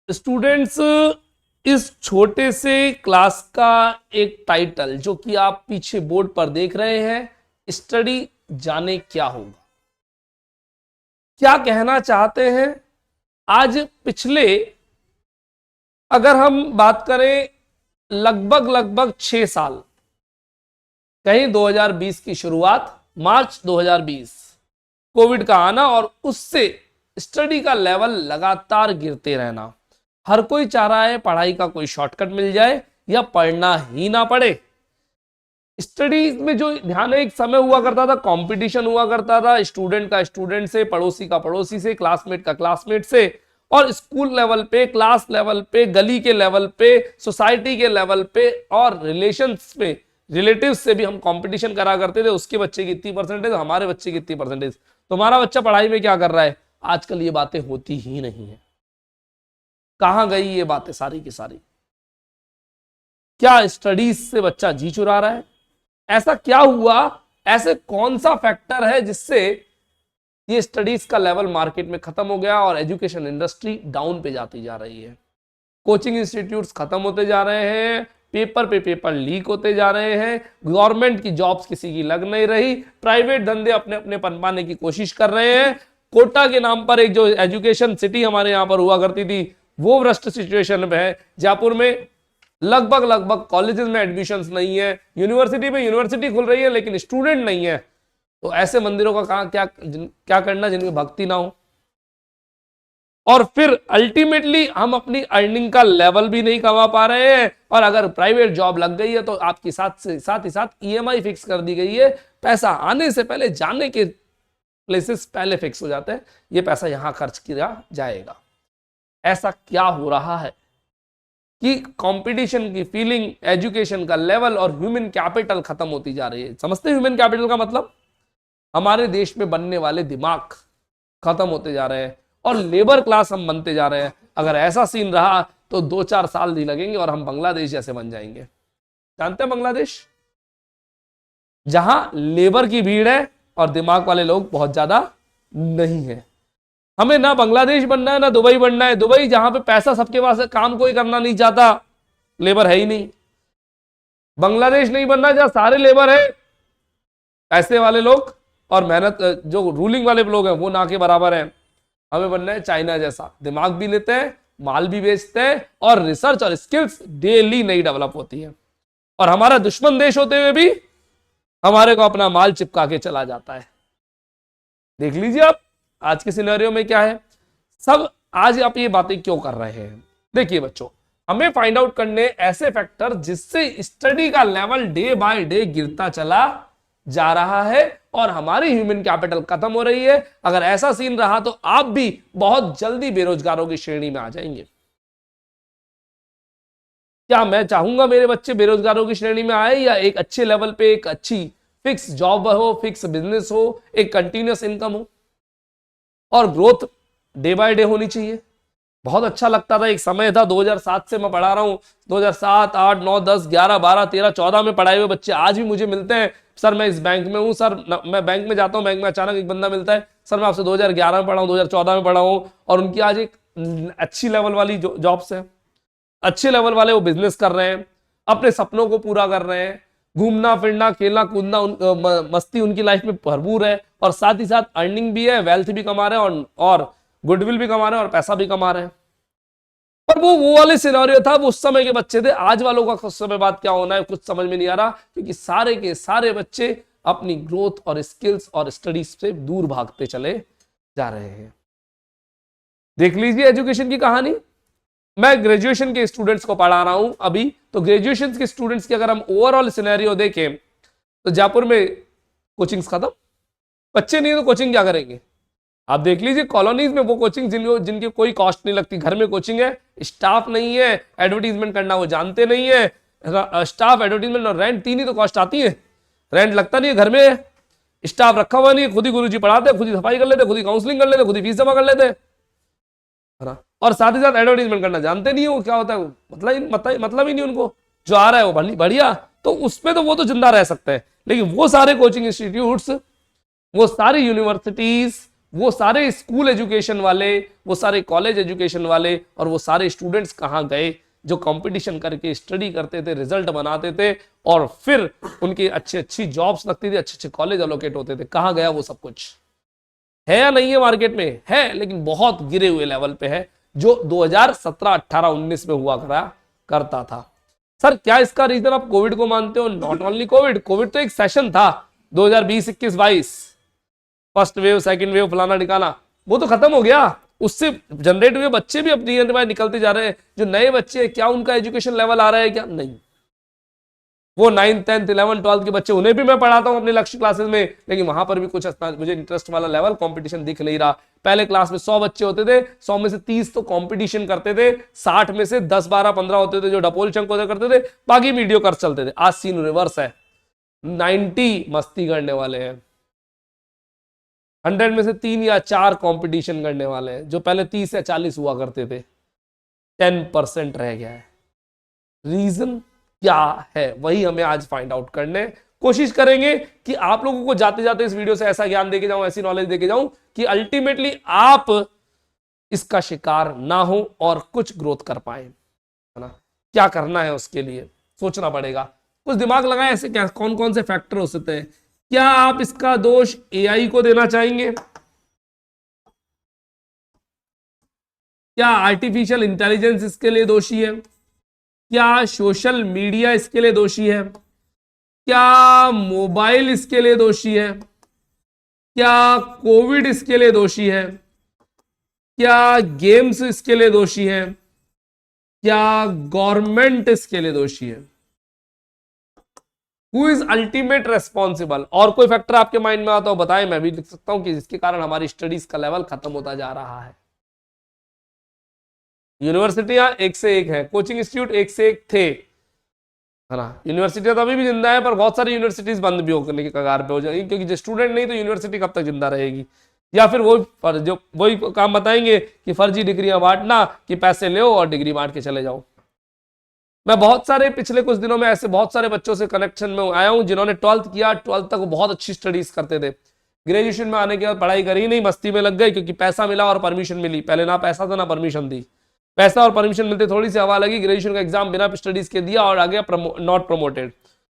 Students, इस छोटे से क्लास का एक टाइटल जो कि आप पीछे बोर्ड पर देख रहे हैं, स्टडी जाने क्या होगा, क्या कहना चाहते हैं। आज पिछले, अगर हम बात करें, लगभग लगभग 6 साल, कहीं 2020 की शुरुआत, मार्च 2020, कोविड का आना और उससे स्टडी का लेवल लगातार गिरते रहना। हर कोई चाह रहा है पढ़ाई का कोई शॉर्टकट मिल जाए या पढ़ना ही ना पड़े। स्टडी में जो ध्यान एक समय हुआ करता था, कंपटीशन हुआ करता था, स्टूडेंट का स्टूडेंट से, पड़ोसी का पड़ोसी से, क्लासमेट का क्लासमेट से, और स्कूल लेवल पे, क्लास लेवल पे, गली के लेवल पे, सोसाइटी के लेवल पे और रिलेशंस पे, रिलेटिव्स से भी हम कंपटीशन करा करते थे। उसके बच्चे की इतनी परसेंटेज, हमारे बच्चे की इतनी परसेंटेज, तुम्हारा बच्चा पढ़ाई में क्या कर रहा है। आजकल ये बातें होती ही नहीं है। कहां गई ये बातें सारी की सारी। क्या स्टडीज से बच्चा जी चुरा रहा है? ऐसा क्या हुआ, ऐसे कौन सा फैक्टर है जिससे ये स्टडीज का लेवल मार्केट में खत्म हो गया और एजुकेशन इंडस्ट्री डाउन पे जाती जा रही है। कोचिंग इंस्टीट्यूट्स खत्म होते जा रहे हैं, पेपर पे पेपर लीक होते जा रहे हैं, गवर्नमेंट की जॉब्स किसी की लग नहीं रही, प्राइवेट धंधे अपने अपने पनपाने की कोशिश कर रहे हैं। कोटा के नाम पर एक जो एजुकेशन सिटी हमारे यहां पर हुआ करती थी, वो भ्रष्ट सिचुएशन में है। जयपुर में लगभग लगभग कॉलेजेस में एडमिशंस नहीं है, यूनिवर्सिटी में यूनिवर्सिटी खुल रही है लेकिन स्टूडेंट नहीं है। तो ऐसे मंदिरों का कहां क्या करना जिनकी भक्ति ना हो। और फिर अल्टीमेटली हम अपनी अर्निंग का लेवल भी नहीं कमा पा रहे हैं, और अगर प्राइवेट जॉब लग गई है तो आपकी साथ ही साथ ईएमआई फिक्स कर दी गई है। पैसा आने से पहले जाने के प्लेसेस पहले फिक्स हो जाते हैं, ये पैसा यहां खर्च किया जाएगा। ऐसा क्या हो रहा है कि कंपटीशन की फीलिंग, एजुकेशन का लेवल और ह्यूमन कैपिटल खत्म होती जा रही है। समझते हैं ह्यूमन कैपिटल का मतलब? हमारे देश में बनने वाले दिमाग खत्म होते जा रहे हैं और लेबर क्लास हम बनते जा रहे हैं। अगर ऐसा सीन रहा तो 2-4 साल ही लगेंगे और हम बांग्लादेश जैसे बन जाएंगे। जानते हैं बांग्लादेश, जहां लेबर की भीड़ है और दिमाग वाले लोग बहुत ज्यादा नहीं है। हमें ना बांग्लादेश बनना है ना दुबई बनना है। दुबई जहां पे पैसा सबके पास है, काम कोई करना नहीं चाहता, लेबर है ही नहीं। बांग्लादेश नहीं बनना जहां सारे लेबर है, पैसे वाले लोग और मेहनत, जो रूलिंग वाले लोग हैं वो ना के बराबर हैं। हमें बनना है चाइना जैसा, दिमाग भी लेते हैं, माल भी बेचते हैं और रिसर्च और स्किल्स डेली नई डेवलप होती है। और हमारा दुश्मन देश होते हुए भी हमारे को अपना माल चिपका के चला जाता है। देख लीजिए आप आज के सिनेरियो में क्या है सब। आज आप ये बातें क्यों कर रहे हैं? देखिए बच्चों, हमें फाइंड आउट करने ऐसे फैक्टर जिससे स्टडी का लेवल डे बाय डे गिरता चला जा रहा है और हमारी ह्यूमन कैपिटल खत्म हो रही है। अगर ऐसा सीन रहा तो आप भी बहुत जल्दी बेरोजगारों की श्रेणी में आ जाएंगे। क्या मैं चाहूंगा मेरे बच्चे बेरोजगारों की श्रेणी में आए, या एक अच्छे लेवल पे एक अच्छी फिक्स जॉब हो, फिक्स बिजनेस हो, एक कंटिन्यूअस इनकम हो और ग्रोथ डे बाय डे होनी चाहिए। बहुत अच्छा लगता था, एक समय था 2007 से मैं पढ़ा रहा हूं, 2007, 8, 9, 10, 11, 12, 13, 14 में पढ़ाए हुए बच्चे आज भी मुझे मिलते हैं। सर मैं इस बैंक में हूं, सर मैं बैंक में जाता हूं, बैंक में अचानक एक बंदा मिलता है, सर मैं आपसे 2011 में पढ़ा हूं, 2014 में पढ़ा हूं, और उनकी आज एक अच्छी लेवल वाली जॉब्स है, अच्छे लेवल वाले वो बिजनेस कर रहे हैं, अपने सपनों को पूरा कर रहे हैं, घूमना फिरना खेलना कूदना मस्ती उनकी लाइफ में भरपूर है, और साथ ही साथ अर्निंग भी है, वेल्थ भी कमा रहे हैं और गुडविल भी कमा रहे हैं और पैसा भी कमा रहे हैं। पर वो वाले सिनेरियो था, वो उस समय के बच्चे थे। आज वालों का कुछ समय बाद क्या होना है कुछ समझ में नहीं आ रहा, क्योंकि सारे के सारे बच्चे अपनी ग्रोथ और स्किल्स और स्टडीज से दूर भागते चले जा रहे हैं। देख लीजिए एजुकेशन की कहानी। मैं ग्रेजुएशन के स्टूडेंट्स को पढ़ा रहा हूं अभी, तो ग्रेजुएशन के स्टूडेंट्स की अगर हम ओवरऑल सिनेरियो देखें तो जयपुर में कोचिंग्स खत्म, बच्चे नहीं तो कोचिंग क्या करेंगे। आप देख लीजिए कॉलोनीज में वो कोचिंग जिनकी कोई कॉस्ट नहीं लगती, घर में कोचिंग है, स्टाफ नहीं है, एडवर्टीजमेंट करना वो जानते नहीं है। स्टाफ, एडवर्टीजमेंट और रेंट, तीन ही तो कॉस्ट आती है। रेंट लगता नहीं है, घर में स्टाफ रखा हुआ नहीं है, खुद ही गुरुजी पढ़ाते, खुद ही सफाई कर लेते, खुद ही काउंसलिंग कर लेते, खुद ही फीस जमा कर लेते, है ना। और साथ ही साथ एडवर्टीजमेंट करना जानते नहीं हो क्या होता है, मतलब ही नहीं उनको। जो आ रहा है वो बढ़िया, तो उसमें तो वो तो जिंदा रह सकते हैं, लेकिन वो सारे कोचिंग इंस्टीट्यूट्स, वो सारी यूनिवर्सिटीज, वो सारे स्कूल एजुकेशन वाले, वो सारे कॉलेज एजुकेशन वाले और वो सारे स्टूडेंट्स कहाँ गए जो कंपटीशन करके स्टडी करते थे, रिजल्ट बनाते थे और फिर उनकी अच्छी अच्छी जॉब्स लगती थी, अच्छे अच्छे कॉलेज अलोकेट होते थे। कहाँ गया वो सब कुछ? है या नहीं है? मार्केट में है, लेकिन बहुत गिरे हुए लेवल पे है, जो 2017, 18, 19 में हुआ करता था। सर क्या इसका रीजन आप कोविड को मानते हो? नॉट ओनली कोविड, कोविड तो एक सेशन था 2020, 21, 22, फर्स्ट वेव, सेकंड वेव, फलाना ठिकाना, वो तो खत्म हो गया। उससे जनरेट हुए बच्चे भी अपनी निकलते जा रहे हैं। जो नए बच्चे, क्या उनका एजुकेशन लेवल आ रहा है? क्या नहीं। वो 9th, 10th, 11th, 12th के बच्चे, उन्हें भी मैं पढ़ाता हूं अपने लक्ष्य क्लासेस में, लेकिन वहां पर भी कुछ मुझे इंटरेस्ट वाला लेवल कंपटीशन दिख नहीं रहा। पहले क्लास में 100 बच्चे होते थे, 100 में से 30 तो कंपटीशन करते थे, 60 में से 10, 12, 15 होते थे जो डपोल चंक होते करते थे, बाकी मीडियो कर चलते थे। आज सीन रिवर्स है, 90 मस्ती करने वाले हैं, 100 में से 3 या 4 कंपटीशन करने वाले हैं। जो पहले 30 या 40 हुआ करते थे, 10% रह गया है। रीजन क्या है? वही हमें आज फाइंड आउट करने कोशिश करेंगे कि आप लोगों को जाते जाते इस वीडियो से ऐसा ज्ञान देके जाऊं, ऐसी नॉलेज देके जाऊं कि अल्टीमेटली आप इसका शिकार ना हो और कुछ ग्रोथ कर पाए, है ना। क्या करना है उसके लिए सोचना पड़ेगा, कुछ दिमाग लगाएं। ऐसे क्या कौन कौन से फैक्टर हो सकते हैं? क्या आप इसका दोष एआई को देना चाहेंगे? क्या आर्टिफिशियल इंटेलिजेंस इसके लिए दोषी है? क्या सोशल मीडिया इसके लिए दोषी है? क्या मोबाइल इसके लिए दोषी है? क्या कोविड इसके लिए दोषी है? क्या गेम्स इसके लिए दोषी है? क्या गवर्नमेंट इसके लिए दोषी है? Who is ultimate responsible? और कोई फैक्टर आपके माइंड में आता हो बताएं, मैं भी लिख सकता हूं कि जिसके कारण हमारी स्टडीज का लेवल खत्म होता जा रहा है। यूनिवर्सिटियां एक से एक है, कोचिंग इंस्टीट्यूट एक से एक थे, है ना। यूनिवर्सिटियां तो अभी भी जिंदा है, पर बहुत सारी यूनिवर्सिटीज बंद भी होने के कगार पे हो जाएगी, क्योंकि जो स्टूडेंट नहीं तो यूनिवर्सिटी कब तक जिंदा रहेगी। या फिर वही काम बताएंगे कि फर्जी डिग्रियां बांटना, कि पैसे लो और डिग्री बांट के चले जाओ। मैं बहुत सारे पिछले कुछ दिनों में ऐसे बहुत सारे बच्चों से कनेक्शन में आया हूं जिन्होंने 12th किया, 12th तक वो बहुत अच्छी स्टडीज करते थे, ग्रेजुएशन में आने के बाद पढ़ाई करी नहीं, मस्ती में लग गई, क्योंकि पैसा मिला और परमिशन मिली। पहले ना पैसा था ना परमिशन थी, पैसा और परमिशन मिलते थोड़ी सी हवा लगी, ग्रेजुएशन का एग्जाम बिना स्टडीज के दिया और आ गया नॉट प्रमोटेड।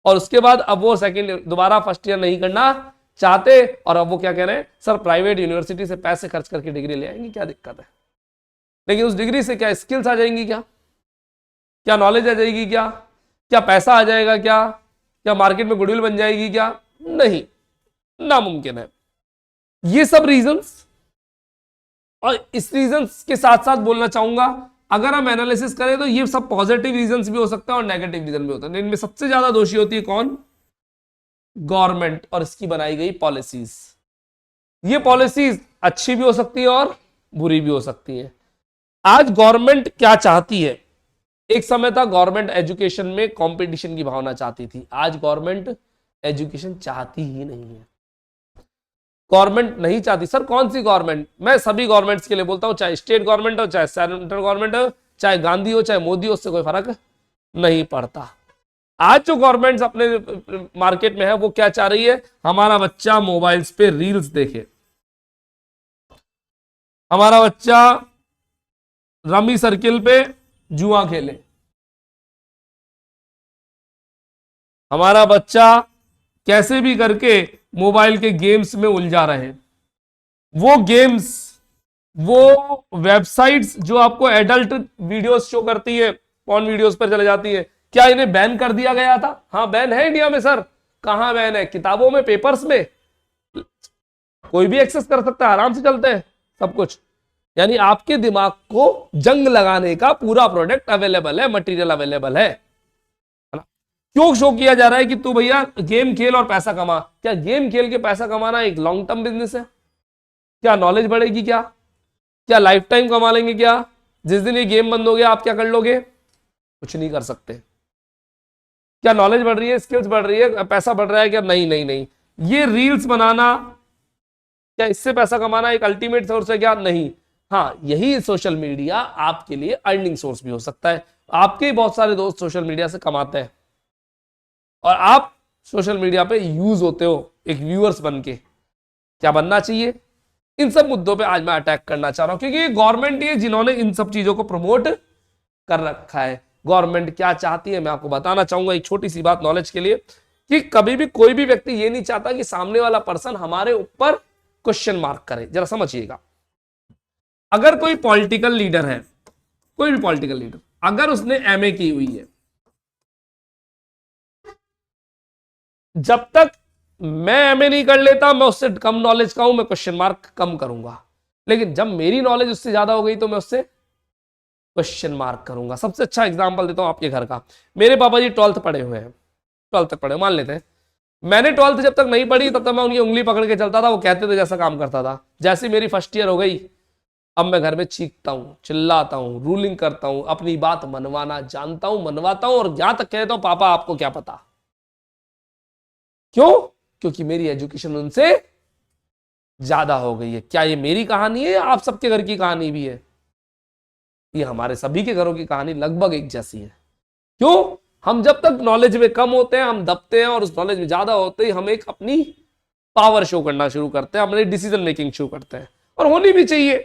और उसके बाद अब वो सेकंड दोबारा फर्स्ट ईयर नहीं करना चाहते, और अब वो क्या कह रहे हैं, सर प्राइवेट यूनिवर्सिटी से पैसे खर्च करके डिग्री ले आएंगे, क्या दिक्कत है? लेकिन उस डिग्री से क्या स्किल्स आ जाएंगी? क्या नॉलेज आ जाएगी? क्या पैसा आ जाएगा? क्या मार्केट में गुडविल बन जाएगी? क्या नहीं, नामुमकिन है। ये सब रीजंस, और इस रीजंस के साथ साथ बोलना चाहूंगा, अगर हम एनालिसिस करें तो ये सब पॉजिटिव रीजंस भी हो सकता है और नेगेटिव रीजन भी होता है। इनमें सबसे ज्यादा दोषी होती है कौन? गवर्नमेंट और इसकी बनाई गई पॉलिसीज। ये पॉलिसीज अच्छी भी हो सकती है और बुरी भी हो सकती है। आज गवर्नमेंट क्या चाहती है? एक समय था गवर्नमेंट एजुकेशन में कंपटीशन की भावना चाहती थी, आज गवर्नमेंट एजुकेशन चाहती ही नहीं है। गवर्नमेंट नहीं चाहती। सर कौन सी गवर्नमेंट? मैं सभी गवर्नमेंट्स के लिए बोलता हूं, चाहे स्टेट गवर्नमेंट हो, चाहे सेंट्रल गवर्नमेंट हो, चाहे गांधी हो, चाहे मोदी हो, उससे कोई फर्क नहीं पड़ता। आज जो गवर्नमेंट अपने मार्केट में है वो क्या चाह रही है? हमारा बच्चा मोबाइल्स पे रील्स देखे, हमारा बच्चा रमी सर्किल पे जुआ खेले, हमारा बच्चा कैसे भी करके मोबाइल के गेम्स में उलझा रहे। वो गेम्स, वो वेबसाइट्स जो आपको एडल्ट वीडियोस शो करती है, पॉर्न वीडियोस पर चले जाती है, क्या इन्हें बैन कर दिया गया था? हाँ बैन है इंडिया में। सर कहां बैन है? किताबों में, पेपर्स में, कोई भी एक्सेस कर सकता है, आराम से चलते हैं सब कुछ। यानी आपके दिमाग को जंग लगाने का पूरा प्रोडक्ट अवेलेबल है, मटेरियल अवेलेबल है ना। क्यों शो किया जा रहा है कि तू भैया गेम खेल और पैसा कमा? क्या गेम खेल के पैसा कमाना एक लॉन्ग टर्म बिजनेस है? क्या नॉलेज बढ़ेगी? क्या लाइफ टाइम कमा लेंगे? क्या जिस दिन ये गेम बंद हो गया आप क्या कर लोगे? कुछ नहीं कर सकते। क्या नॉलेज बढ़ रही है, स्किल्स बढ़ रही है, पैसा बढ़ रहा है? क्या नहीं नहीं नहीं। ये रील्स बनाना, क्या इससे पैसा कमाना एक अल्टीमेट सोर्स है? क्या नहीं। हाँ, यही सोशल मीडिया आपके लिए अर्निंग सोर्स भी हो सकता है। आपके बहुत सारे दोस्त सोशल मीडिया से कमाते हैं और आप सोशल मीडिया पे यूज होते हो एक व्यूअर्स बन के। क्या बनना चाहिए? इन सब मुद्दों पे आज मैं अटैक करना चाह रहा हूं, क्योंकि गवर्नमेंट ही है जिन्होंने इन सब चीजों को प्रमोट कर रखा है। गवर्नमेंट क्या चाहती है मैं आपको बताना चाहूंगा एक छोटी सी बात नॉलेज के लिए, कि कभी भी कोई भी व्यक्ति ये नहीं चाहता कि सामने वाला पर्सन हमारे ऊपर क्वेश्चन मार्क करे। जरा समझिएगा, अगर कोई पॉलिटिकल लीडर है, कोई भी पॉलिटिकल लीडर, अगर उसने एमए की हुई है, जब तक मैं एमए नहीं कर लेता, मैं उससे कम नॉलेज का हूं, मैं क्वेश्चन मार्क कम करूंगा। लेकिन जब मेरी नॉलेज उससे ज्यादा हो गई तो मैं उससे क्वेश्चन मार्क करूंगा। सबसे अच्छा एग्जांपल देता हूं आपके घर का। मेरे पापा जी 12th पढ़े हुए हैं, 12th तक पढ़े मान लेते हैं। मैंने 12th जब तक नहीं पढ़ी तब तक मैं उनकी उंगली पकड़ के चलता था, वो कहते थे जैसा काम करता था। जैसे मेरी फर्स्ट ईयर हो गई, अब मैं घर में चीखता हूं, चिल्लाता हूं, रूलिंग करता हूं, अपनी बात मनवाना जानता हूं, मनवाता हूं, और यहां तक कहता हूं पापा आपको क्या पता। क्यों? क्योंकि मेरी एजुकेशन उनसे ज्यादा हो गई है। क्या ये मेरी कहानी है या आप सबके घर की कहानी भी है? ये हमारे सभी के घरों की कहानी लगभग एक जैसी है। क्यों? हम जब तक नॉलेज में कम होते हैं हम दबते हैं, और उस नॉलेज में ज्यादा होते ही हम एक अपनी पावर शो करना शुरू करते हैं, अपनी डिसीजन मेकिंग शुरू करते हैं, और होनी भी चाहिए।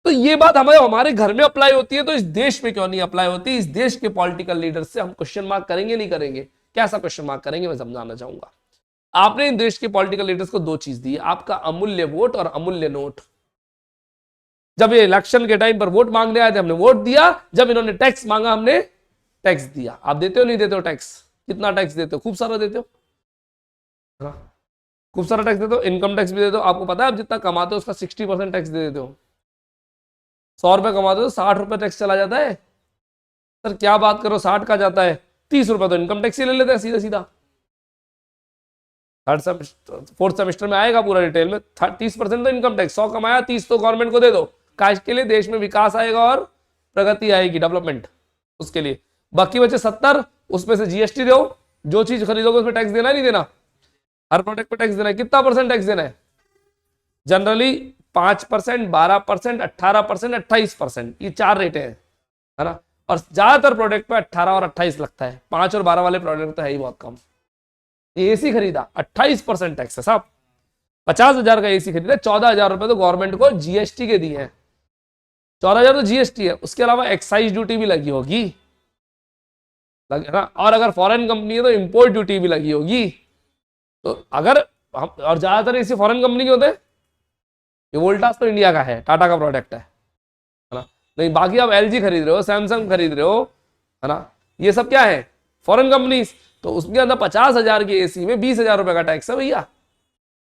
तो ये बात हमारे घर में अप्लाई होती है, तो इस देश में क्यों नहीं अप्लाई होती? इस देश के पॉलिटिकल लीडर से हम क्वेश्चन मार्क करेंगे नहीं करेंगे? कैसा क्वेश्चन मार्क करेंगे मैं समझाना चाहूंगा। आपने इन देश के पॉलिटिकल लीडर्स को दो चीज दी, आपका अमूल्य वोट और अमूल्य नोट। जब ये इलेक्शन के टाइम पर वोट मांगने आए थे हमने वोट दिया, जब इन्होंने टैक्स मांगा हमने टैक्स दिया। आप देते हो नहीं देते हो टैक्स? कितना टैक्स देते हो? खूब सारा देते हो, खूब सारा टैक्स देते हो। इनकम टैक्स भी देते हो। आपको पता है आप जितना कमाते हो उसका 60% टैक्स दे देते हो। 100 रुपए कमाते हो 60 रुपए टैक्स चला जाता है। सर क्या बात करो, 60 का जाता है, 30 रुपए तो इनकम टैक्स ही ले लेते हैं सीधा सीधा। थर्ड सेमेस्टर फोर्थ सेमेस्टर में आएगा पूरा डिटेल में। 30% तो इनकम टैक्स, 100 कमाया 30 तो गवर्नमेंट को दे दो। काश के लिए देश में विकास आएगा और प्रगति आएगी, डेवलपमेंट, उसके लिए। बाकी बचे 70, उसमें से जीएसटी दो, जो चीज खरीदोगे उसमें टैक्स देना नहीं देना? हर प्रोडक्ट पे टैक्स देना है। कितना परसेंट टैक्स देना है? जनरली 5%, 12%, 18%, 28%, ये 4 रेट है ना। और ज्यादातर प्रोडक्ट पे 18 और 28 लगता है। 5 और 12 वाले प्रोडक्ट तो है ही बहुत कम। एसी खरीदा 28% टैक्स है साहब। 50,000 का एसी खरीदा, 14,000 रुपए तो गवर्नमेंट को जीएसटी के दिए हैं। 14,000 तो जीएसटी है, उसके अलावा एक्साइज ड्यूटी भी लगी होगी, और अगर फॉरेन कंपनी है तो इंपोर्ट ड्यूटी भी लगी होगी। तो अगर हम, और ज्यादातर एसी फॉरेन कंपनी के होते हैं। ये वोल्टास तो इंडिया का है, टाटा का प्रोडक्ट है ना। नहीं बाकी आप एलजी खरीद रहे हो, सैमसंग खरीद रहे हो, है ना, ये सब क्या है? Foreign companies. तो उसके अंदर 50,000 की एसी में 20,000 रुपए का टैक्स है भैया।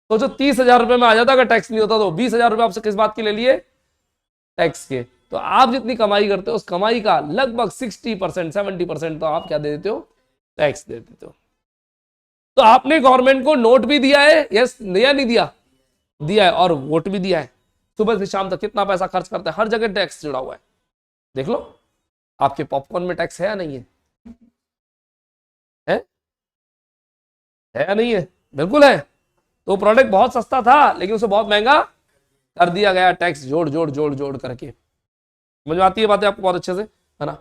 तो जो 30,000 रुपए में आ जाता, अगर टैक्स नहीं होता तो 20,000 रुपए आपसे किस बात के ले लिए? टैक्स के। तो आप जितनी कमाई करते हो उस कमाई का लगभग 60%, 70% तो आप क्या दे देते हो? टैक्स दे देते हो। तो आपने गवर्नमेंट को नोट भी दिया है, यस दिया नहीं दिया? दिया है, और वोट भी दिया है। सुबह से शाम तक कितना पैसा खर्च करते हैं, हर जगह टैक्स जुड़ा हुआ है। देख लो आपके पॉपकॉर्न में टैक्स है या नहीं है? है या नहीं है? बिल्कुल है। तो प्रोडक्ट बहुत सस्ता था लेकिन उसे बहुत महंगा कर दिया गया, टैक्स जोड़ जोड़ जोड़ जोड़ करके। समझ में आती है बातें आपको बहुत अच्छे से, है ना।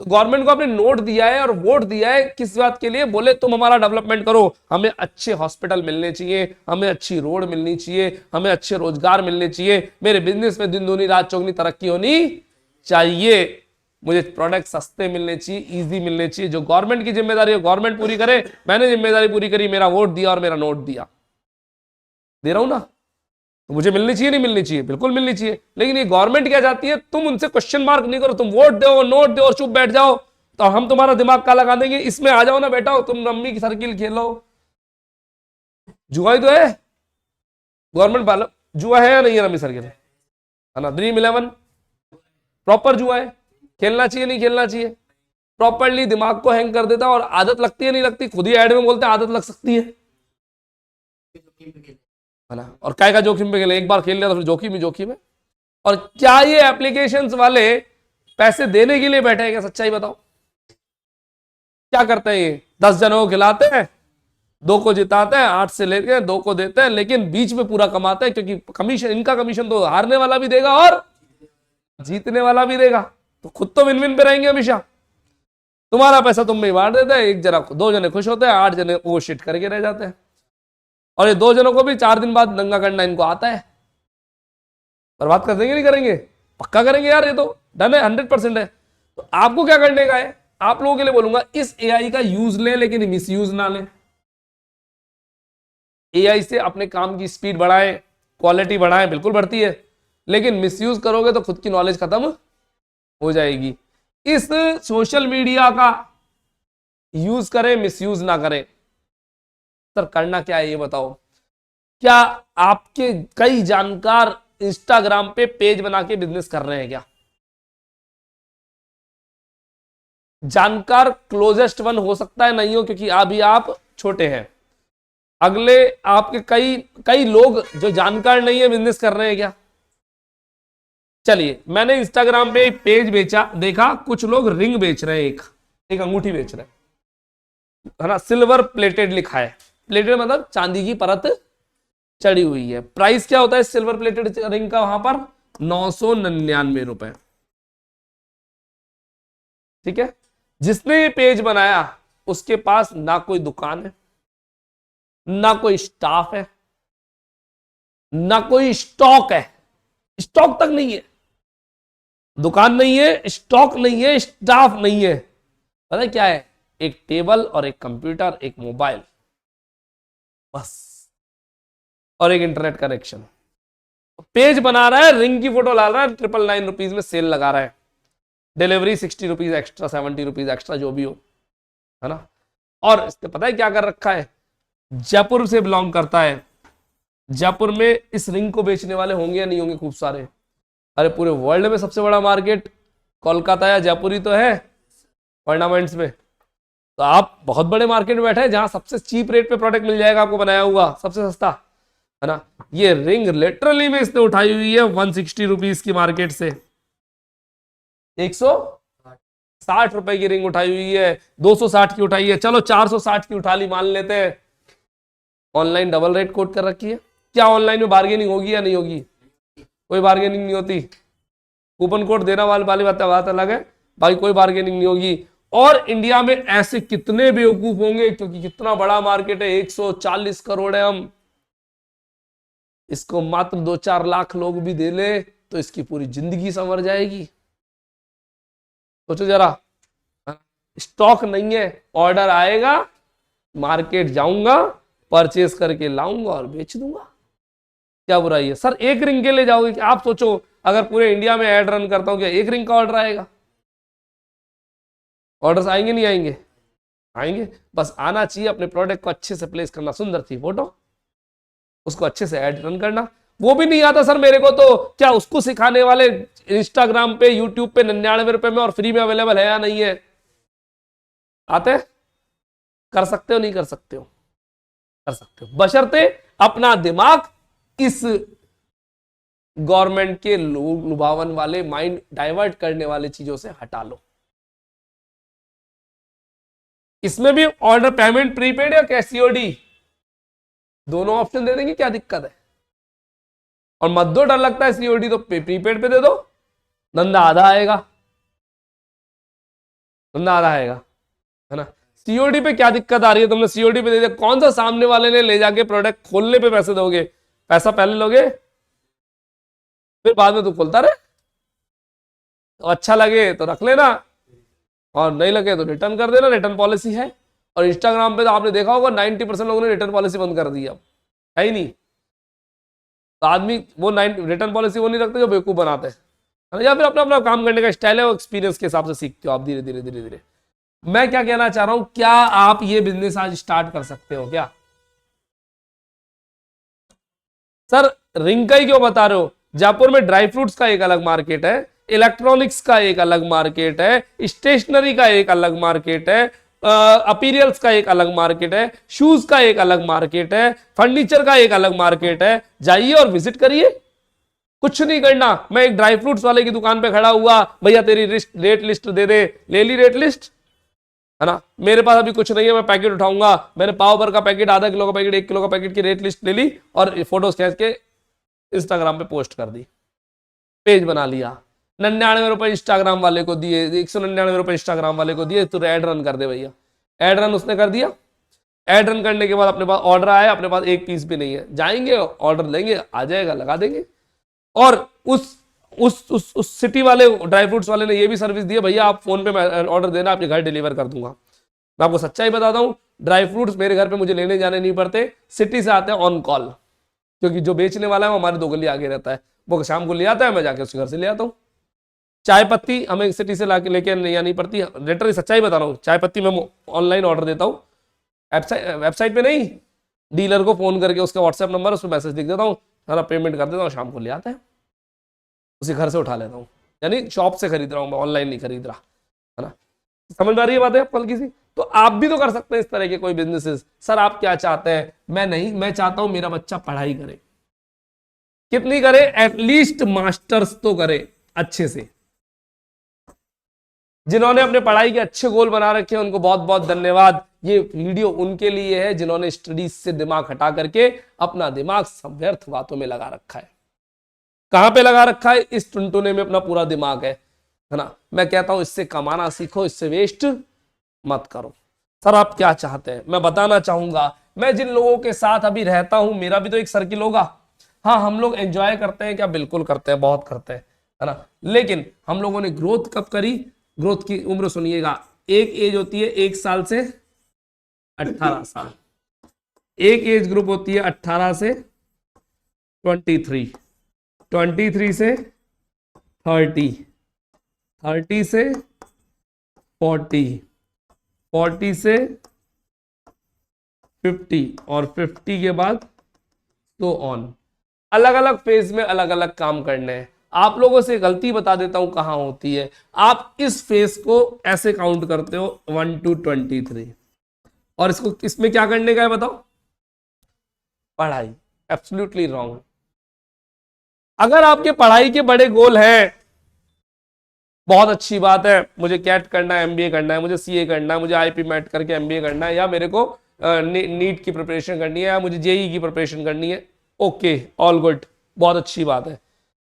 तो गवर्नमेंट को आपने नोट दिया है और वोट दिया है, किस बात के लिए? बोले तुम हमारा डेवलपमेंट करो, हमें अच्छे हॉस्पिटल मिलने चाहिए, हमें अच्छी रोड मिलनी चाहिए, हमें अच्छे रोजगार मिलने चाहिए, मेरे बिजनेस में दिन दूनी रात चौगनी तरक्की होनी चाहिए, मुझे प्रोडक्ट सस्ते मिलने चाहिए, इजी मिलने चाहिए। जो गवर्नमेंट की जिम्मेदारी है गवर्नमेंट पूरी करे। मैंने जिम्मेदारी पूरी करी, मेरा वोट दिया और मेरा नोट दिया, दे रहा हूं ना, तो मुझे मिलनी चाहिए नहीं मिलनी चाहिए? बिल्कुल मिलनी चाहिए। लेकिन ये गवर्नमेंट क्या चाहती है? तुम उनसे क्वेश्चन मार्क नहीं करो, तुम वोट दो, नोट दो और चुप बैठ जाओ, तो हम तुम्हारा दिमाग काला कर देंगे। इसमें आ जाओ ना बेटा, तुम रम्मी की सर्किल खेलो। जुआ ही तो है गवर्नमेंट वाला। जुआ है या नहीं है? रम्मी सर्किल है ना, ड्रीम 11 प्रॉपर जुआ है। खेलना चाहिए नहीं खेलना चाहिए? प्रॉपरली दिमाग को हैंग कर देता है। और आदत लगती है नहीं लगती? खुद ही ऐड में बोलते हैं आदत लग सकती है ना। और काय का जोखिम पे खेले, एक बार खेल लिया तो फिर जोखिम ही जोखिम है। और क्या ये एप्लीकेशंस वाले पैसे देने के लिए बैठे हैं क्या? सच्चाई बताओ, क्या करते हैं ये? 10 जनों को खिलाते हैं, 2 को जिताते हैं, 8 से लेके 2 को देते हैं, लेकिन बीच में पूरा कमाते हैं, क्योंकि कमीशन, इनका कमीशन तो हारने वाला भी देगा और जीतने वाला भी देगा। तो खुद तो विन विन पे रहेंगे हमेशा। तुम्हारा पैसा तुम में बांट देते हैं, 1 जना 2 जने खुश होते हैं, 8 जने वो शिट करके रह जाते हैं। और ये 2 जनों को भी 4 दिन बाद दंगा करना इनको आता है। बर्बाद कर देंगे नहीं करेंगे? पक्का करेंगे यार, ये तो डन है, 100% है। तो आपको क्या करने का है, आप लोगों के लिए बोलूंगा इस एआई का यूज लें लेकिन मिस यूज ना लें। एआई से अपने काम की स्पीड बढ़ाएं, क्वालिटी बढ़ाएं, बिल्कुल बढ़ती है, लेकिन मिसयूज करोगे तो खुद की नॉलेज खत्म हो जाएगी। इस सोशल मीडिया का यूज करें, मिसयूज ना करें। सर करना क्या है ये बताओ। क्या आपके कई जानकार इंस्टाग्राम पे पेज बना के बिजनेस कर रहे हैं क्या? जानकार क्लोजेस्ट वन हो सकता है नहीं हो, क्योंकि अभी आप छोटे हैं। अगले आपके कई कई लोग जो जानकार नहीं है बिजनेस कर रहे हैं क्या? चलिए, मैंने इंस्टाग्राम पे एक पेज बेचा, देखा कुछ लोग रिंग बेच रहे हैं, एक अंगूठी बेच रहे हैं, है ना, सिल्वर प्लेटेड लिखा है। प्लेटेड मतलब चांदी की परत चढ़ी हुई है। प्राइस क्या होता है सिल्वर प्लेटेड रिंग का वहां पर? 999 रुपए। ठीक है। जिसने ये पेज बनाया उसके पास ना कोई दुकान है, ना कोई स्टाफ है, ना कोई स्टॉक है, स्टॉक तक नहीं है, दुकान नहीं है, स्टॉक नहीं है, स्टाफ नहीं है। पता है क्या है? एक टेबल और एक कंप्यूटर, एक मोबाइल, बस, और एक इंटरनेट कनेक्शन। पेज बना रहा है, रिंग की फोटो ला रहा है, 999 रुपीज में सेल लगा रहा है, delivery 60 rupees extra, 70 rupees extra, जो भी हो, है ना। और इसने पता है क्या कर रखा है? जयपुर से बिलोंग करता है। जयपुर में इस रिंग को बेचने वाले होंगे या नहीं होंगे? खूब सारे। अरे पूरे वर्ल्ड में सबसे बड़ा मार्केट कोलकाता या जयपुर ही तो है ऑर्नामेंट्स में। तो आप बहुत बड़े मार्केट में बैठे हैं जहां सबसे चीप रेट पे प्रोडक्ट मिल जाएगा आपको, बनाया हुआ सबसे सस्ता, है ना। ये रिंग लिटरली में इसने उठाई हुई है 160 रुपीज की मार्केट से, 160 रुपए की रिंग उठाई हुई है, 260 की उठाई है, चलो 460 की उठा ली, मान लेते हैं। ऑनलाइन डबल रेट कोट कर रखी है। क्या ऑनलाइन में बार्गेनिंग होगी या नहीं होगी? कोई बार्गेनिंग नहीं होती। कूपन कोड देना वाली बात अलग है, भाई कोई बार्गेनिंग नहीं होगी। और इंडिया में ऐसे कितने बेवकूफ होंगे, क्योंकि कितना बड़ा मार्केट है, 140 करोड़ है। हम इसको मात्र 2-4 लाख लोग भी दे ले तो इसकी पूरी जिंदगी संवर जाएगी। सोचो जरा, स्टॉक नहीं है, ऑर्डर आएगा, मार्केट जाऊंगा, परचेस करके लाऊंगा और बेच दूंगा। क्या बुराई है? सर एक रिंग के लिए जाओगे कि? आप सोचो अगर पूरे इंडिया में एड रन करता हूं, क्या एक रिंग का ऑर्डर आएगा? ऑर्डर्स आएंगे नहीं आएंगे? आएंगे। बस आना चाहिए अपने प्रोडक्ट को अच्छे से प्लेस करना, सुंदर सी फोटो, उसको अच्छे से ऐड रन करना। वो भी नहीं आता सर मेरे को, तो क्या उसको सिखाने वाले इंस्टाग्राम पे, यूट्यूब पे 99 रुपए में और फ्री में अवेलेबल है या नहीं है? आते? कर सकते हो नहीं कर सकते हो? कर सकते हो, बशर्ते अपना दिमाग इस गवर्नमेंट के लुभावन वाले, माइंड डाइवर्ट करने वाले चीजों से हटा लो। इसमें भी ऑर्डर पेमेंट प्रीपेड या कैश सीओडी, दोनों ऑप्शन दे देंगे, क्या दिक्कत है? और मत दो, डर लगता है सीओडी तो प्रीपेड पे दे दो, धंधा आधा आएगा, धंधा आधा आएगा, है ना। सीओडी पे क्या दिक्कत आ रही है? तुमने सीओडी पे दे दिया, कौन सा सामने वाले ने ले जाके प्रोडक्ट खोलने पे पैसे दोगे? पैसा पहले लोगे फिर बाद में तो खोलता रहे। तो अच्छा लगे तो रख लेना और नहीं लगे तो रिटर्न कर देना, रिटर्न पॉलिसी है। और इंस्टाग्राम पे तो आपने देखा होगा 90% लोगों ने रिटर्न पॉलिसी बंद कर दी, अब है ही नहीं। तो आदमी वो रिटर्न पॉलिसी वो नहीं रखते जो बेवकूफ बनाते हैं, या फिर अपना अपना काम करने का स्टाइल है, वो एक्सपीरियंस के हिसाब से सीखते हो आप धीरे धीरे धीरे धीरे। मैं क्या कहना चाह रहा हूं, क्या आप ये बिजनेस आज स्टार्ट कर सकते हो क्या? सर रिंग का ही क्यों बता रहे हो? जयपुर में ड्राई फ्रूट्स का एक अलग मार्केट है, इलेक्ट्रॉनिक्स का एक अलग मार्केट है, स्टेशनरी का एक अलग मार्केट है, अपीरियल्स का एक अलग मार्केट है, शूज का एक अलग मार्केट है, फर्नीचर का एक अलग मार्केट है। जाइए और विजिट करिए, कुछ नहीं करना। मैं एक ड्राई फ्रूट्स वाले की दुकान पे खड़ा हुआ, भैया तेरी रेट लिस्ट दे दे, ले ली रेट लिस्ट, है ना। मेरे पास अभी कुछ नहीं है, मैं पैकेट उठाऊंगा, मैंने पाव भर का पैकेट, आधा किलो का पैकेट, 1 किलो का पैकेट की रेट लिस्ट ले ली और फोटोज खींच के इंस्टाग्राम पे पोस्ट कर दी, पेज बना लिया, 99 रुपए इंस्टाग्राम वाले को दिए, 199 रुपए इंस्टाग्राम वाले को दिए, तो ऐड रन कर दे भैया। ऐड रन उसने कर दिया, ऐड रन करने के बाद अपने पास ऑर्डर आया, अपने पास एक पीस भी नहीं है, जाएंगे ऑर्डर लेंगे, आ जाएगा, लगा देंगे। और उस सिटी वाले ड्राई फ्रूट्स वाले ने ये भी सर्विस दी है, भैया आप फोन पे ऑर्डर देना, आपके घर डिलीवर कर दूंगा। मैं आपको सच्चाई बताता हूं, ड्राई फ्रूट्स मेरे घर पे मुझे लेने जाने नहीं पड़ते, सिटी से आते हैं ऑन कॉल, क्योंकि जो बेचने वाला है वो हमारे 2 गली आगे रहता है, वो शाम को ले आता है, मैं जाके उसके घर से ले आता हूँ। चाय पत्ती हमें सिटी से लाके लेके नहीं आनी पड़ती, लिटरली सच्चाई बता रहा हूँ, चाय पत्ती मैं ऑनलाइन ऑर्डर देता हूँ, वेबसाइट पे नहीं, डीलर को फोन करके उसका व्हाट्सएप नंबर उस पर मैसेज लिख देता हूँ, सारा पेमेंट कर देता हूँ, शाम को ले आता है, उसी घर से उठा लेता हूँ, यानी शॉप से खरीद रहा हूँ मैं, ऑनलाइन नहीं खरीद रहा, है ना। समझ में आ रही है बात है आपको हल्की सी? तो आप भी तो कर सकते हैं इस तरह के कोई बिजनेसेस। सर आप क्या चाहते हैं? मैं नहीं, मैं चाहता हूं मेरा बच्चा पढ़ाई करे, कितनी करे, एटलीस्ट मास्टर्स तो करे अच्छे से। जिन्होंने अपने पढ़ाई के अच्छे गोल बना रखे हैं उनको बहुत बहुत धन्यवाद। ये वीडियो उनके लिए है जिन्होंने स्टडीज से दिमाग हटा करके अपना दिमाग सब व्यर्थ बातों में लगा रखा है। कहां पे लगा रखा है? इस टुनटुने में अपना पूरा दिमाग है ना। मैं कहता हूं इससे कमाना सीखो, इससे वेस्ट मत करो। सर आप क्या चाहते हैं? मैं बताना चाहूंगा, मैं जिन लोगों के साथ अभी रहता हूं, मेरा भी तो एक सर्किल होगा। हाँ, हम लोग एंजॉय करते हैं क्या? बिल्कुल करते हैं, बहुत करते हैं, है ना। लेकिन हम लोगों ने ग्रोथ कब करी? ग्रोथ की उम्र सुनिएगा, एक एज होती है 1 साल से 18 साल, एक एज ग्रुप होती है 18 से 23, 23 से 30, 30 से 40, 40 से 50 और 50 के बाद तो ऑन। अलग अलग फेज में अलग अलग काम करने हैं। आप लोगों से गलती बता देता हूं कहां होती है। आप इस फेज को ऐसे काउंट करते हो 1 to 23, और इसको इसमें क्या करने का है बताओ? पढ़ाई। Absolutely wrong. अगर आपके पढ़ाई के बड़े गोल हैं, बहुत अच्छी बात है, मुझे कैट करना है, एमबीए करना है, मुझे सीए करना है, मुझे आईपी मैट करके एमबीए करना है, या मेरे को नीट की प्रिपरेशन करनी है, या मुझे जेई की प्रिपरेशन करनी है, ओके, ऑल गुड, बहुत अच्छी बात है।